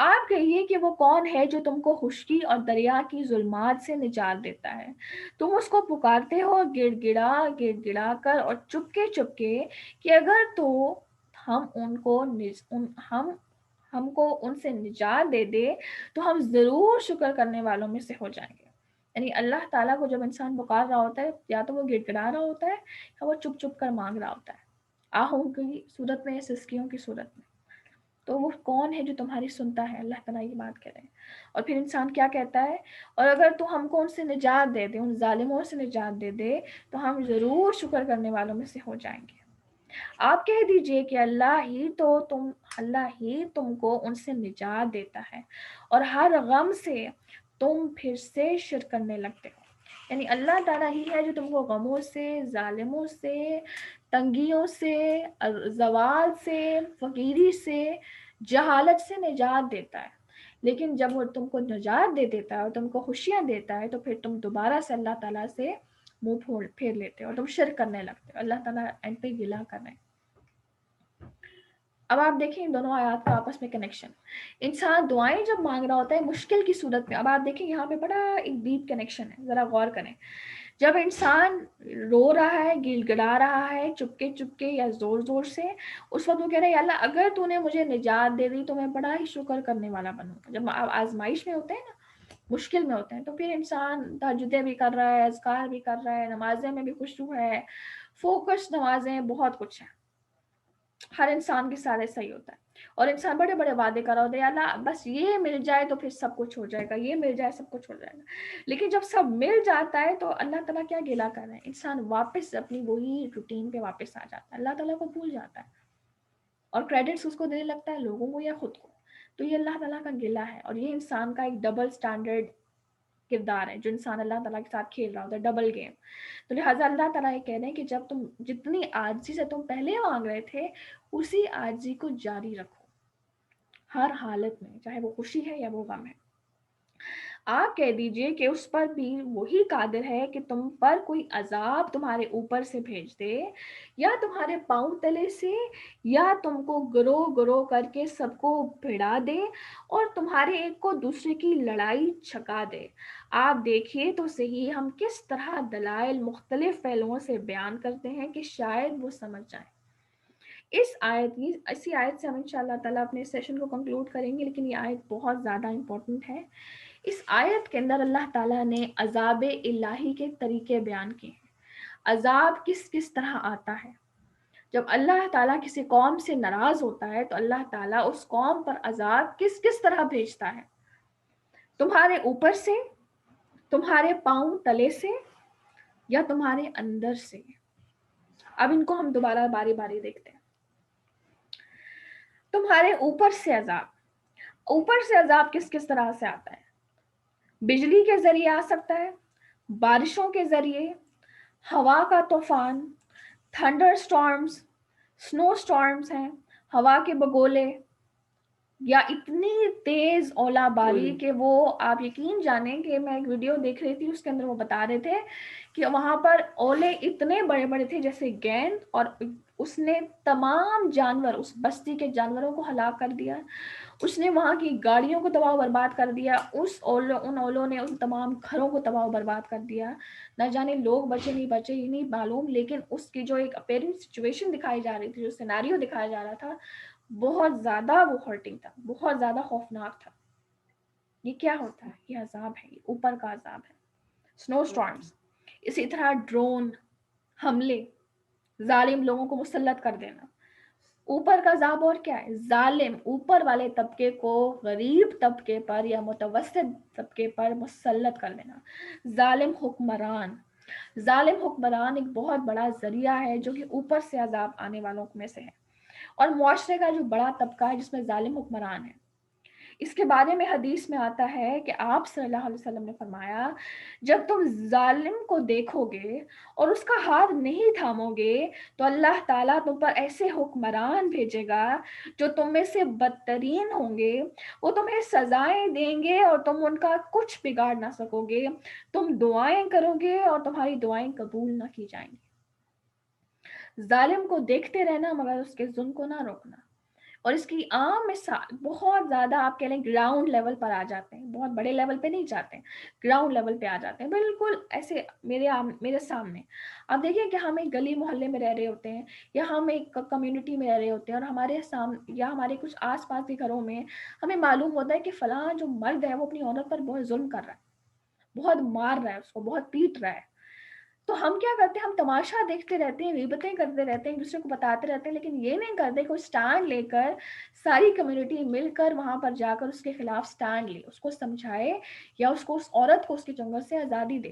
آپ کہیے کہ وہ کون ہے جو تم کو خشکی اور دریا کی ظلمات سے نجات دیتا ہے؟ تم اس کو پکارتے ہو گڑ گڑا کر اور چپکے کہ اگر تو ہم ہم کو ان سے نجات دے دے تو ہم ضرور شکر کرنے والوں میں سے ہو جائیں گے. یعنی اللہ تعالیٰ کو جب انسان پکار رہا ہوتا ہے یا تو وہ گڑ گڑا رہا ہوتا ہے یا وہ چپ کر مانگ رہا ہوتا ہے، آہوں کی صورت میں یا سسکیوں کی صورت میں. تو وہ کون ہے جو تمہاری سنتا ہے؟ اللہ تعالیٰ یہ بات کہہ رہے ہیں. اور پھر انسان کیا کہتا ہے، اور اگر تو ہم کو ان سے نجات دے دے، ان ظالموں سے نجات دے دے تو ہم ضرور شکر کرنے والوں میں سے ہو جائیں گے. آپ کہہ دیجئے کہ اللہ ہی تم کو ان سے نجات دیتا ہے اور ہر غم سے تم پھر سے شرک کرنے لگتے ہو. یعنی اللہ تعالیٰ ہی ہے جو تم کو غموں سے، ظالموں سے، تنگیوں سے، زوال سے، فقیری سے، جہالت سے نجات دیتا ہے. لیکن جب وہ تم کو نجات دے دیتا ہے اور تم کو خوشیاں دیتا ہے تو پھر تم دوبارہ سے اللہ تعالیٰ سے منہ پھیر لیتے ہو اور تم شرک کرنے لگتے ہو. اللہ تعالیٰ اینڈ پہ گلا کر رہے ہیں. اب آپ دیکھیں ان دونوں آیات کا آپس میں کنیکشن. انسان دعائیں جب مانگ رہا ہوتا ہے مشکل کی صورت میں، اب آپ دیکھیں یہاں پہ بڑا ایک ڈیپ کنیکشن ہے، ذرا غور کریں. جب انسان رو رہا ہے، گڑ گڑا رہا ہے چپکے یا زور سے، اس وقت وہ کہہ رہے ہیں اللہ اگر تو نے مجھے نجات دے دی تو میں بڑا ہی شکر کرنے والا بنوں گا. جب آپ آزمائش میں ہوتے ہیں نا، مشکل میں ہوتے ہیں، تو پھر انسان تہجدیں بھی کر رہا ہے، اذکار بھی کر رہا ہے، نمازیں میں بھی خشوع ہے، فوکس نمازیں، بہت کچھ ہے. ہر انسان کے ساتھ ایسا ہی ہوتا ہے. اور انسان بڑے بڑے وعدے کر رہا ہوتا ہے، اللہ بس یہ مل جائے تو پھر سب کچھ ہو جائے گا، یہ مل جائے سب کچھ ہو جائے گا. لیکن جب سب مل جاتا ہے تو اللہ تعالیٰ کیا گلا کر رہے ہیں، انسان واپس اپنی وہی روٹین پہ واپس آ جاتا ہے، اللہ تعالیٰ کو بھول جاتا ہے اور کریڈٹس اس کو دینے لگتا ہے لوگوں کو یا خود کو. تو یہ اللہ تعالیٰ کا گلا ہے اور یہ انسان کا ایک ڈبل سٹینڈرڈ کردار ہے جو انسان اللہ تعالیٰ کے ساتھ کھیل رہا ہوتا ہے، ڈبل گیم. تو لہٰذا اللہ تعالیٰ یہ کہہ رہے ہیں کہ جب تم جتنی عاجزی سے تم پہلے مانگ رہے تھے اسی عاجزی کو جاری رکھو ہر حالت میں، چاہے وہ خوشی ہے یا وہ غم ہے. آپ کہہ دیجئے کہ اس پر بھی وہی قادر ہے کہ تم پر کوئی عذاب تمہارے اوپر سے بھیج دے یا تمہارے پاؤں تلے سے، یا تم کو گروہ کر کے سب کو بھڑا دے اور تمہارے ایک کو دوسرے کی لڑائی چھکا دے. آپ دیکھیے تو صحیح ہم کس طرح دلائل مختلف پہلوؤں سے بیان کرتے ہیں کہ شاید وہ سمجھ جائیں. اسی آیت سے ہم انشاءاللہ تعالیٰ اپنے سیشن کو کنکلوڈ کریں گے، لیکن یہ آیت بہت زیادہ امپورٹنٹ ہے. اس آیت کے اندر اللہ تعالیٰ نے عذاب الہی کے طریقے بیان کیے ہیں. عذاب کس طرح آتا ہے. جب اللہ تعالیٰ کسی قوم سے ناراض ہوتا ہے تو اللہ تعالیٰ اس قوم پر عذاب کس طرح بھیجتا ہے. تمہارے اوپر سے، تمہارے پاؤں تلے سے، یا تمہارے اندر سے. اب ان کو ہم دوبارہ باری باری دیکھتے ہیں. تمہارے اوپر سے عذاب، اوپر سے عذاب کس کس طرح سے آتا ہے؟ بجلی کے ذریعے آ سکتا ہے، بارشوں کے ذریعے، ہوا کا طوفان، تھنڈر سٹارمز، سنو سٹارمز ہیں، ہوا کے بگولے، یا اتنی تیز اولا باری کہ وہ آپ یقین جانیں کہ میں ایک ویڈیو دیکھ رہی تھی، اس کے اندر وہ بتا رہے تھے کہ وہاں پر اولے اتنے بڑے بڑے تھے جیسے گیند، اور اس نے تمام جانور، اس بستی کے جانوروں کو ہلاک کر دیا، اس نے وہاں کی گاڑیوں کو تباہ و برباد کر دیا، ان اولوں نے ان تمام گھروں کو تباہ و برباد کر دیا، نہ جانے لوگ بچے نہیں بچے یہ نہیں معلوم، لیکن اس کی جو ایک اپیرنٹ سچویشن دکھائی جا رہی تھی، جو سیناریو دکھایا جا رہا تھا، بہت زیادہ وہ ہرٹنگ تھا، بہت زیادہ خوفناک تھا۔ یہ کیا ہوتا ہے؟ یہ عذاب ہے، یہ اوپر کا عذاب ہے۔ سنو سٹارمز، اسی طرح ڈرون حملے، ظالم لوگوں کو مسلط کر دینا، اوپر کا عذاب اور کیا ہے؟ ظالم اوپر والے طبقے کو غریب طبقے پر یا متوسط طبقے پر مسلط کر دینا۔ ظالم حکمران، ظالم حکمران ایک بہت بڑا ذریعہ ہے جو کہ اوپر سے عذاب آنے والوں میں سے ہے، اور معاشرے کا جو بڑا طبقہ ہے جس میں ظالم حکمران ہے، اس کے بارے میں حدیث میں آتا ہے کہ آپ صلی اللہ علیہ وسلم نے فرمایا، جب تم ظالم کو دیکھو گے اور اس کا ہاتھ نہیں تھامو گے تو اللہ تعالیٰ تم پر ایسے حکمران بھیجے گا جو تم میں سے بدترین ہوں گے، وہ تمہیں سزائیں دیں گے اور تم ان کا کچھ بگاڑ نہ سکو گے، تم دعائیں کرو گے اور تمہاری دعائیں قبول نہ کی جائیں گی۔ ظالم کو دیکھتے رہنا مگر اس کے ظلم کو نہ روکنا، اور اس کی عام مثال بہت زیادہ آپ کہہ لیں گراؤنڈ لیول پر آ جاتے ہیں، بہت بڑے لیول پہ نہیں جاتے ہیں، گراؤنڈ لیول پہ آ جاتے ہیں، بالکل ایسے میرے سامنے آپ دیکھیں کہ ہم ایک گلی محلے میں رہ رہے ہوتے ہیں، یا ہم ایک کمیونٹی میں رہ رہے ہوتے ہیں، اور ہمارے سامنے یا ہمارے کچھ آس پاس کے گھروں میں ہمیں معلوم ہوتا ہے کہ فلاں جو مرد ہے وہ اپنی عورت پر بہت ظلم کر رہا ہے، بہت مار رہا ہے، اس کو بہت پیٹ رہا ہے، تو ہم کیا کرتے ہیں؟ ہم تماشا دیکھتے رہتے ہیں، غیبتیں کرتے رہتے ہیں، ایک دوسرے کو بتاتے رہتے ہیں، لیکن یہ نہیں کرتے کوئی سٹینڈ لے کر ساری کمیونٹی مل کر وہاں پر جا کر اس کے خلاف سٹینڈ لے، اس کو سمجھائے، یا اس کو، اس عورت کو اس کے چنگل سے آزادی دے۔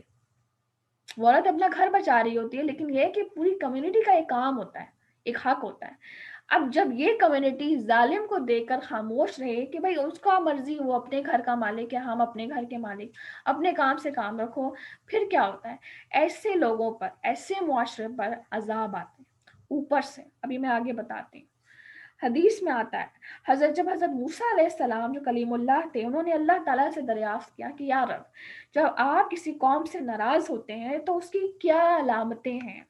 وہ عورت اپنا گھر بچا رہی ہوتی ہے، لیکن یہ کہ پوری کمیونٹی کا ایک کام ہوتا ہے، ایک حق ہوتا ہے۔ اب جب یہ کمیونٹی ظالم کو دیکھ کر خاموش رہے کہ بھائی اس کا مرضی، وہ اپنے گھر کا مالک ہے، ہم اپنے گھر کے مالک، اپنے کام سے کام رکھو، پھر کیا ہوتا ہے؟ ایسے لوگوں پر، ایسے معاشرے پر عذاب آتے ہیں اوپر سے۔ ابھی میں آگے بتاتی ہوں، حدیث میں آتا ہے جب حضرت موسیٰ علیہ السلام جو کلیم اللہ تھے، انہوں نے اللہ تعالیٰ سے دریافت کیا کہ یا رب، جب آپ کسی قوم سے ناراض ہوتے ہیں تو اس کی کیا علامتیں ہیں؟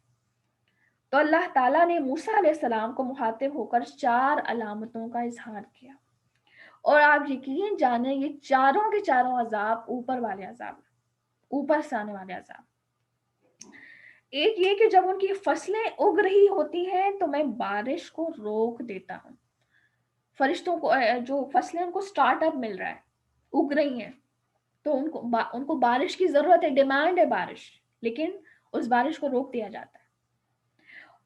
تو اللہ تعالیٰ نے موسیٰ علیہ السلام کو مخاطب ہو کر 4 علامتوں کا اظہار کیا، اور آپ یقین جانیں یہ چاروں کے چاروں عذاب اوپر والے عذاب، اوپر سے آنے والے عذاب۔ ایک یہ کہ جب ان کی فصلیں اگ رہی ہوتی ہیں تو میں بارش کو روک دیتا ہوں۔ فرشتوں کو جو فصلیں ان کو سٹارٹ اپ مل رہا ہے، اگ رہی ہیں، تو ان کو بارش کی ضرورت ہے، ڈیمانڈ ہے بارش، لیکن اس بارش کو روک دیا جاتا ہے۔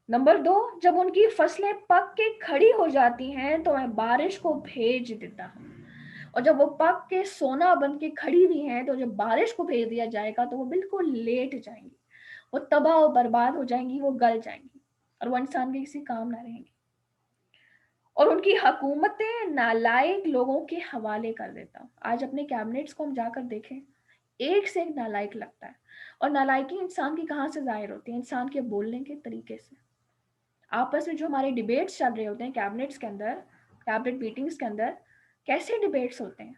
نمبر 2، جب ان کی فصلیں پک کے کھڑی ہو جاتی ہیں تو میں بارش کو بھیج دیتا ہوں، اور جب وہ پک کے سونا بن کے کھڑی ہوئی ہیں تو جب بارش کو بھیج دیا جائے گا تو وہ بالکل لیٹ جائیں گی، وہ تباہ و برباد ہو جائیں گی، وہ گل جائیں گی، اور وہ انسان کے کسی کام نہ رہیں گی، اور ان کی حکومتیں نالائق لوگوں کے حوالے کر دیتا ہوں۔ آج اپنے کیبنٹس کو ہم جا کر دیکھیں، ایک سے ایک نالائق لگتا ہے، اور نالائکی انسان کی کہاں سے ظاہر ہوتی ہے؟ انسان کے بولنے کے طریقے سے۔ آپس میں جو ہمارے ڈیبیٹس چل رہے ہوتے ہیں کیبنٹس کے اندر، کیبنٹ میٹنگز کے اندر، کیسے ڈیبیٹس ہوتے ہیں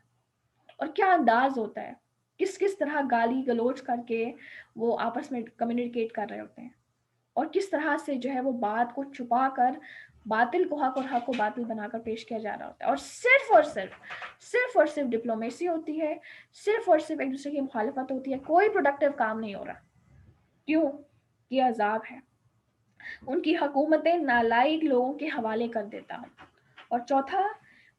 اور کیا انداز ہوتا ہے، کس کس طرح گالی گلوچ کر کے وہ آپس میں کمیونیکیٹ کر رہے ہوتے ہیں، اور کس طرح سے جو ہے وہ بات کو چھپا کر باطل کو حق اور حق کو باطل بنا کر پیش کیا جا رہا ہوتا ہے، اور صرف ڈپلومیسی ہوتی ہے، صرف اور صرف ایک دوسرے کی مخالفت ہوتی ہے، کوئی پروڈکٹیو کام نہیں ہو رہا۔ کیوں؟ یہ عذاب ہے۔ ان کی حکومتیں نالائق لوگوں کے حوالے کر دیتا ہوں، اور چوتھا،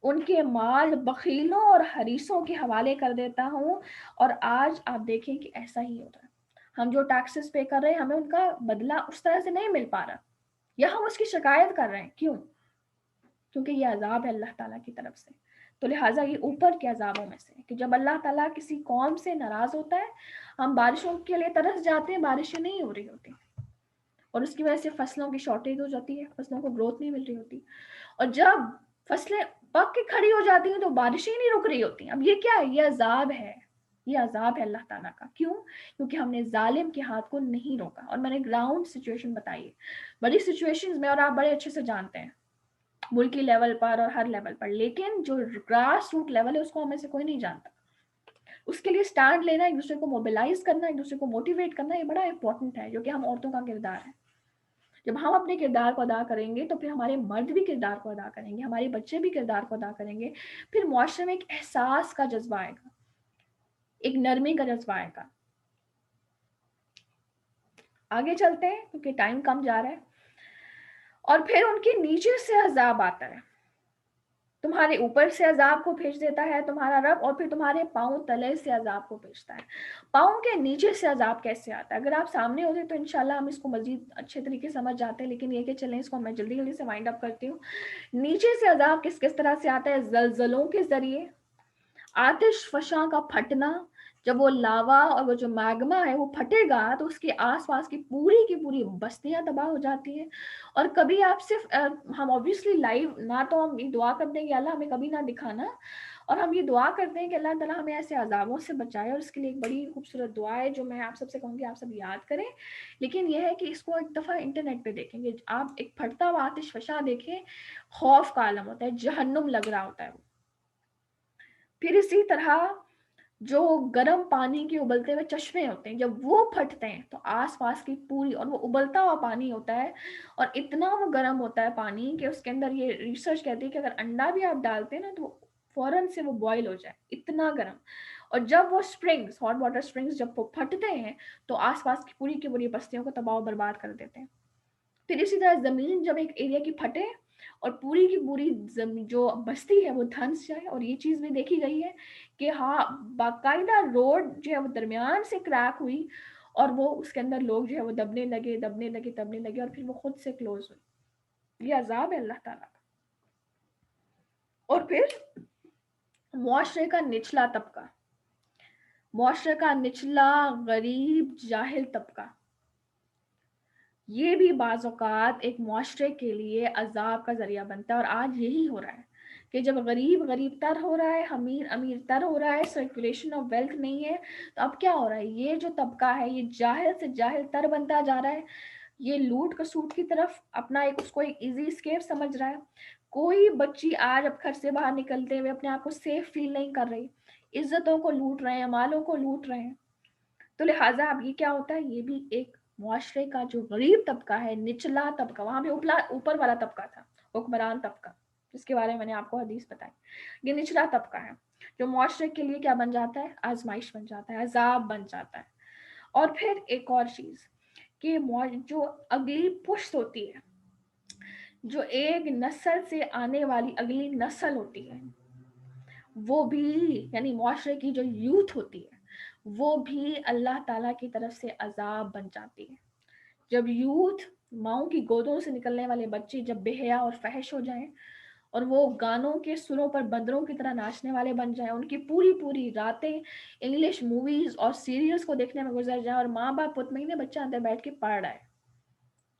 ان کے مال بخیلوں اور حریصوں کے حوالے کر دیتا ہوں، اور آج آپ دیکھیں کہ ایسا ہی ہو رہا ہے۔ ہم جو ٹیکسز پے کر رہے ہیں ہمیں ان کا بدلہ اس طرح سے نہیں مل پا رہا، یا ہم اس کی شکایت کر رہے ہیں، کیوں؟ کیونکہ یہ عذاب ہے اللہ تعالیٰ کی طرف سے۔ تو لہٰذا یہ اوپر کے عذابوں میں سے کہ جب اللہ تعالیٰ کسی قوم سے ناراض ہوتا ہے، ہم بارشوں کے لیے ترس جاتے ہیں، بارشیں نہیں ہو رہی ہوتی، اور اس کی وجہ سے فصلوں کی شارٹیج ہو جاتی ہے، فصلوں کو گروتھ نہیں مل رہی ہوتی، اور جب فصلیں پک کے کھڑی ہو جاتی ہیں تو بارشیں ہی نہیں رک رہی ہوتی. اب یہ کیا ہے؟ یہ عذاب ہے، یہ عذاب ہے اللہ تعالیٰ کا. کیوں؟ کیونکہ ہم نے ظالم کے ہاتھ کو نہیں روکا. اور میں نے گراؤنڈ سچویشن بتائی ہے، بڑی سچویشنز میں، اور آپ بڑے اچھے سے جانتے ہیں ملکی لیول پر اور ہر لیول پر، لیکن جو گراس روٹ لیول ہے اس کو ہمیں سے کوئی نہیں جانتا. اس کے لیے سٹینڈ لینا، ایک دوسرے کو موبلائز کرنا، ایک دوسرے کو موٹیویٹ کرنا، یہ بڑا امپورٹنٹ ہے، جو کہ ہم عورتوں کا کردار ہے. جب ہم اپنے کردار کو ادا کریں گے تو پھر ہمارے مرد بھی کردار کو ادا کریں گے، ہمارے بچے بھی کردار کو ادا کریں گے. پھر معاشرے میں ایک احساس کا جذبہ آئے گا، ایک نرمی کا جذبہ آئے گا. آگے چلتے ہیں کیونکہ ٹائم کم جا رہا ہے. اور پھر ان کے نیچے سے عذاب آتا ہے، تمہارے اوپر سے عذاب کو بھیج دیتا ہے تمہارا رب، اور پھر تمہارے پاؤں تلے سے عذاب کو بھیجتا ہے. پاؤں کے نیچے سے عذاب کیسے آتا ہے؟ اگر آپ سامنے ہوتے تو انشاءاللہ ہم اس کو مزید اچھے طریقے سے سمجھ جاتے ہیں، لیکن یہ کہ چلیں اس کو میں جلدی جلدی سے وائنڈ اپ کرتی ہوں. نیچے سے عذاب کس کس طرح سے آتا ہے؟ زلزلوں کے ذریعے، آتش فشاں کا پھٹنا. جب وہ لاوا اور وہ جو میگما ہے وہ پھٹے گا تو اس کے آس پاس کی پوری بستیاں تباہ ہو جاتی ہیں. اور کبھی آپ صرف ہم obviously لائیو نہ تو ہم یہ دعا کرتے ہیں کہ اللہ ہمیں کبھی نہ دکھانا، اور ہم یہ دعا کرتے ہیں کہ اللہ تعالیٰ ہمیں ایسے عذابوں سے بچائے، اور اس کے لیے ایک بڑی خوبصورت دعا ہے جو میں آپ سب سے کہوں گی آپ سب یاد کریں. لیکن یہ ہے کہ اس کو ایک دفعہ انٹرنیٹ پہ دیکھیں گے آپ، ایک پھٹتا ہوا آتش فشاں دیکھیں، خوف کا عالم ہوتا ہے، جہنم لگ رہا ہوتا ہے وہ. پھر اسی طرح جو گرم پانی کے ابلتے ہوئے چشمے ہوتے ہیں، جب وہ پھٹتے ہیں تو آس پاس کی پوری، اور وہ ابلتا ہوا پانی ہوتا ہے اور اتنا وہ گرم ہوتا ہے پانی کہ اس کے اندر یہ ریسرچ کہتی ہے کہ اگر انڈا بھی آپ ڈالتے ہیں نا تو فوراً سے وہ بوائل ہو جائے، اتنا گرم. اور جب وہ اسپرنگس، ہاٹ واٹر اسپرنگس جب وہ پھٹتے ہیں تو آس پاس کی پوری بستیوں کو تباہ و برباد کر دیتے ہیں. پھر اسی طرح زمین جب ایک ایریا کی پھٹے اور پوری کی پوری جو بستی ہے وہ دھنس جائے. اور یہ چیز بھی دیکھی گئی ہے کہ ہاں باقاعدہ روڈ جو ہے وہ درمیان سے کریک ہوئی اور وہ اس کے اندر لوگ جو ہے وہ دبنے لگے اور پھر وہ خود سے کلوز ہوئی. یہ عذاب ہے اللہ تعالیٰ کا. اور پھر معاشرے کا نچلا طبقہ، معاشرے کا نچلا غریب جاہل طبقہ، یہ بھی بعض اوقات ایک معاشرے کے لیے عذاب کا ذریعہ بنتا ہے. اور آج یہی ہو رہا ہے کہ جب غریب تر ہو رہا ہے، امیر تر ہو رہا ہے، سرکولیشن آف ویلتھ نہیں ہے، تو اب کیا ہو رہا ہے؟ یہ جو طبقہ ہے یہ جاہل سے جاہل تر بنتا جا رہا ہے. یہ لوٹ کسوٹ کی طرف اپنا اس کو ایک ایزی اسکیپ سمجھ رہا ہے. کوئی بچی آج اب گھر سے باہر نکلتے ہوئے اپنے آپ کو سیف فیل نہیں کر رہی، عزتوں کو لوٹ رہے ہیں، مالوں کو لوٹ رہے ہیں. تو لہٰذا اب یہ کیا ہوتا ہے؟ یہ بھی ایک معاشرے کا جو غریب طبقہ ہے، نچلا طبقہ، وہاں بھی اوپر والا طبقہ تھا، حکمران طبقہ، جس کے بارے میں نے آپ کو حدیث بتائی. یہ نچلا طبقہ ہے جو معاشرے کے لیے کیا بن جاتا ہے؟ آزمائش بن جاتا ہے، عذاب بن جاتا ہے. اور پھر ایک اور چیز کہ جو اگلی پشت ہوتی ہے، جو ایک نسل سے آنے والی اگلی نسل ہوتی ہے، وہ بھی یعنی معاشرے کی جو یوتھ ہوتی ہے وہ بھی اللہ تعالیٰ کی طرف سے عذاب بن جاتی ہے. جب یوتھ، ماؤں کی گودوں سے نکلنے والے بچے جب بے حیا اور فحش ہو جائیں اور وہ گانوں کے سروں پر بندروں کی طرح ناچنے والے بن جائیں، ان کی پوری راتیں انگلش موویز اور سیریلز کو دیکھنے میں گزر جائیں، اور ماں باپ مطمئن بچہ اندر بیٹھ کے پڑھ رہا ہے،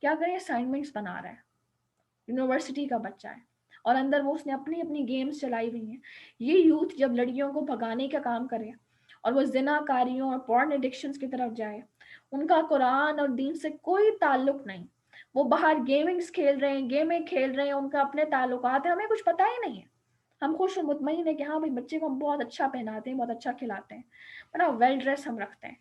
کیا کریں، اسائنمنٹس بنا رہا ہے، یونیورسٹی کا بچہ ہے، اور اندر وہ اس نے اپنی گیمز چلائی ہوئی ہیں. یہ یوتھ جب لڑکیوں کو بھگانے کا کام کرے اور وہ زنا کاریوں اور پورن ایڈکشنز کی طرف جائے، ان کا قرآن اور دین سے کوئی تعلق نہیں، وہ باہر گیمنگز کھیل رہے ہیں، گیمیں کھیل رہے ہیں، ان کا اپنے تعلقات ہیں، ہمیں کچھ پتہ ہی نہیں ہے. ہم خوش و مطمئن ہیں کہ ہاں بھائی بچے کو ہم بہت اچھا پہناتے ہیں، بہت اچھا کھلاتے ہیں، بڑا ویل ڈریس ہم رکھتے ہیں.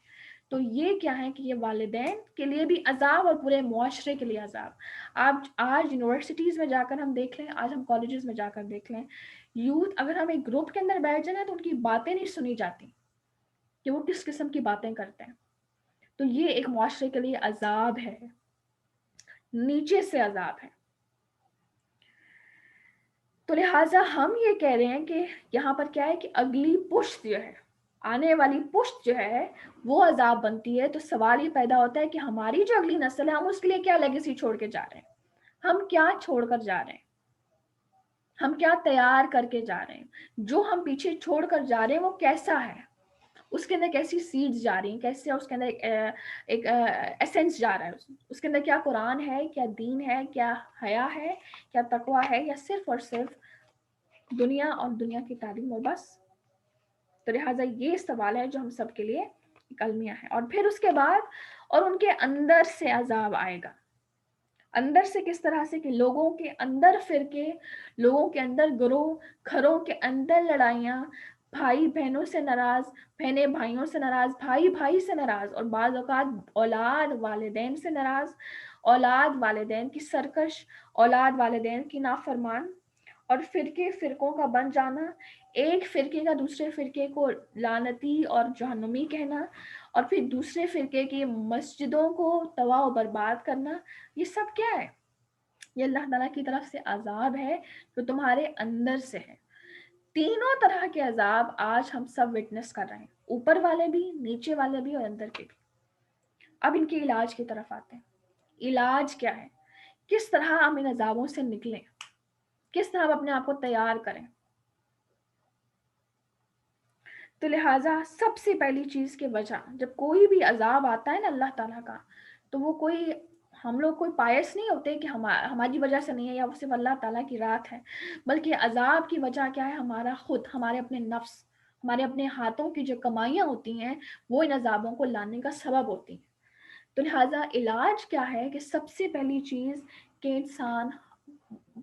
تو یہ کیا ہے کہ یہ والدین کے لیے بھی عذاب اور پورے معاشرے کے لیے عذاب. آپ آج یونیورسٹیز میں جا کر ہم دیکھ لیں، آج ہم کالجز میں جا کر دیکھ لیں، یوتھ اگر ہم ایک گروپ کے اندر بیٹھ جائیں تو ان کی باتیں نہیں سنی جاتی کہ وہ کس قسم کی باتیں کرتے ہیں. تو یہ ایک معاشرے کے لیے عذاب ہے، نیچے سے عذاب ہے. تو لہٰذا ہم یہ کہہ رہے ہیں کہ یہاں پر کیا ہے کہ اگلی پشت جو ہے، آنے والی پشت جو ہے وہ عذاب بنتی ہے. تو سوال یہ پیدا ہوتا ہے کہ ہماری جو اگلی نسل ہے ہم اس کے لیے کیا لیگیسی چھوڑ کے جا رہے ہیں، ہم کیا چھوڑ کر جا رہے ہیں، ہم کیا تیار کر کے جا رہے ہیں. جو ہم پیچھے چھوڑ کر جا رہے ہیں وہ کیسا ہے، اس کے اندر کیسی سیڈز جا رہی ہیں، کیسے اس کے اندر ایک ایسنس جا رہا ہے، اس کے اندر کیا قرآن ہے، کیا دین ہے، کیا حیا ہے، کیا تقویٰ ہے، یا صرف اور صرف دنیا اور دنیا کی تعلیم اور بس. تو لہٰذا یہ سوال ہے جو ہم سب کے لیے ایک المیہ ہے. اور پھر اس کے بعد اور ان کے اندر سے عذاب آئے گا. اندر سے کس طرح سے کہ لوگوں کے اندر فرقے، لوگوں کے اندر گروہ، گھروں کے اندر لڑائیاں، بھائی بہنوں سے ناراض، بہنیں بھائیوں سے ناراض، بھائی بھائی سے ناراض، اور بعض اوقات اولاد والدین سے ناراض، اولاد والدین کی سرکش، اولاد والدین کی نافرمان، اور فرقے فرقوں کا بن جانا، ایک فرقے کا دوسرے فرقے کو لعنتی اور جہنمی کہنا، اور پھر دوسرے فرقے کی مسجدوں کو تباہ و برباد کرنا. یہ سب کیا ہے؟ یہ اللہ تعالیٰ کی طرف سے عذاب ہے جو تمہارے اندر سے ہے. تینوں طرح کے عذاب آج ہم سب وٹنس کر رہے ہیں، اوپر والے بھی، نیچے والے بھی، اور اندر کے بھی. اب ان کے علاج کی طرف آتے ہیں. علاج کیا ہے؟ کس طرح ہم ان عذابوں سے نکلیں، کس طرح ہم اپنے آپ کو تیار کریں. تو لہٰذا سب سے پہلی چیز کی وجہ، جب کوئی بھی عذاب آتا ہے نا اللہ تعالیٰ کا، تو وہ کوئی ہم لوگ کوئی پائس نہیں ہوتے کہ ہماری وجہ سے نہیں ہے یا وہ صرف اللہ تعالیٰ کی رات ہے، بلکہ عذاب کی وجہ کیا ہے؟ ہمارا خود، ہمارے اپنے نفس، ہمارے اپنے ہاتھوں کی جو کمائیاں ہوتی ہیں وہ ان عذابوں کو لانے کا سبب ہوتی ہیں. تو لہٰذا علاج کیا ہے کہ سب سے پہلی چیز کہ انسان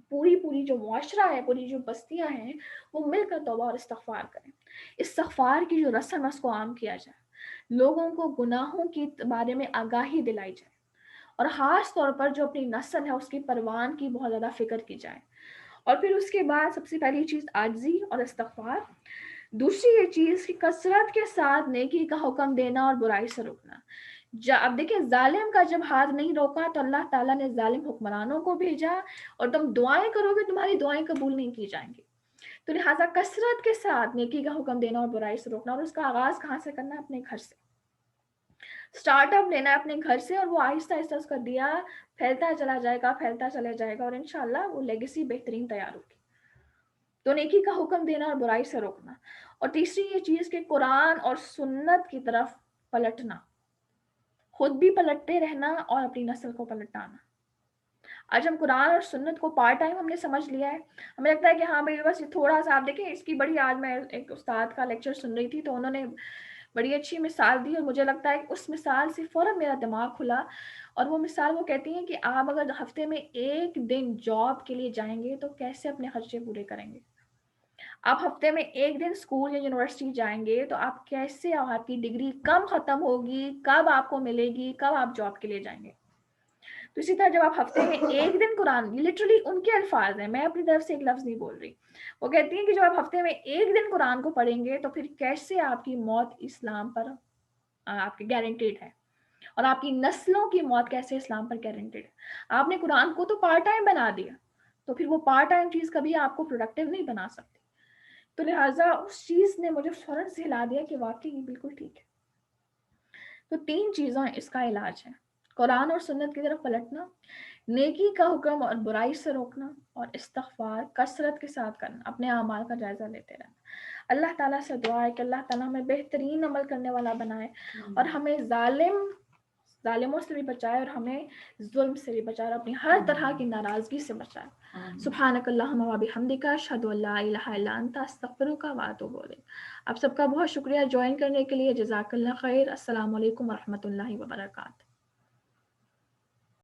پوری جو معاشرہ ہے، پوری جو بستیاں ہیں، وہ مل کر توبہ اور استغفار کریں. استغفار کی جو رسم ہے اس کو عام کیا جائے، لوگوں کو گناہوں کے بارے میں آگاہی دلائی جائے، اور خاص طور پر جو اپنی نسل ہے اس کی پروان کی بہت زیادہ فکر کی جائے. اور پھر اس کے بعد سب سے پہلی چیز عاجزی اور استغفار. دوسری یہ چیز کہ کثرت کے ساتھ نیکی کا حکم دینا اور برائی سے روکنا. اب دیکھیں، ظالم کا جب ہاتھ نہیں روکا تو اللہ تعالیٰ نے ظالم حکمرانوں کو بھیجا، اور تم دعائیں کرو گے تمہاری دعائیں قبول نہیں کی جائیں گی. تو لہٰذا کثرت کے ساتھ نیکی کا حکم دینا اور برائی سے روکنا، اور اس کا آغاز کہاں سے کرنا ہے؟ اپنے گھر سے. سٹارٹ اپ لینا ہے اپنے گھر سے، اور وہ آہستہ آہستہ اس کا دیا پھیلتا چلا جائے گا، پھیلتا چلا جائے گا، اور انشاءاللہ وہ لیگیسی بہترین تیار ہوگی. تو نیکی کا حکم دینا اور برائی سے روکنا. اور تیسری یہ چیز کہ قرآن اور سنت کی طرف پلٹنا، خود بھی پلٹتے رہنا اور اپنی نسل کو پلٹانا. آج ہم قرآن اور سنت کو پارٹ ٹائم ہم نے سمجھ لیا ہے. ہمیں لگتا ہے کہ ہاں بھائی بس تھوڑا سا. آپ دیکھیں اس کی بڑی، آج میں ایک استاد کا لیکچر سن رہی تھی تو انہوں نے بڑی اچھی مثال دی، اور مجھے لگتا ہے کہ اس مثال سے فوراً میرا دماغ کھلا. اور وہ مثال وہ کہتی ہیں کہ آپ اگر ہفتے میں ایک دن جاب کے لیے جائیں گے تو کیسے اپنے خرچے پورے کریں گے. آپ ہفتے میں ایک دن اسکول یا یونیورسٹی جائیں گے تو آپ کیسے، آپ کی ڈگری کب ختم ہوگی، کب آپ کو ملے گی، کب آپ جاب کے لیے جائیں گے. تو اسی طرح جب آپ ہفتے میں ایک دن قرآن، لٹرلی ان کے الفاظ ہیں، میں اپنی طرف سے ایک لفظ نہیں بول رہی، وہ کہتی ہیں کہ جب آپ ہفتے میں ایک دن قرآن کو پڑھیں گے تو پھر کیسے آپ کی موت اسلام پر آپ کی گارنٹیڈ ہے، اور آپ کی نسلوں کی موت کیسے اسلام پر گارنٹیڈ ہے. آپ نے قرآن کو تو پارٹ ٹائم بنا دیا، تو پھر وہ پارٹ ٹائم چیز کبھی آپ کو پروڈکٹیو نہیں بنا سکتی. تو لہٰذا اس چیز نے مجھے فوراً سے ہلا دیا کہ واقعی یہ بالکل ٹھیک ہے. تو تین چیزیں اس کا علاج ہے: قرآن اور سنت کی طرف پلٹنا، نیکی کا حکم اور برائی سے روکنا، اور استغفار کثرت کے ساتھ کرنا، اپنے اعمال کا جائزہ لیتے رہنا. اللہ تعالیٰ سے دعا ہے کہ اللہ تعالیٰ ہمیں بہترین عمل کرنے والا بنائے، اور ہمیں ظالموں سے بھی بچائے، اور ہمیں ظلم سے بھی بچائے، اور اپنی ہر طرح کی ناراضگی سے بچائے. سبحانک اللہم و بحمدک، اشہد ان لا الہ الا انت، استغفرک و اتوب الیک. آپ سب کا بہت شکریہ جوائن کرنے کے لیے. جزاک اللہ خیر. السلام علیکم ورحمۃ اللہ وبرکاتہ.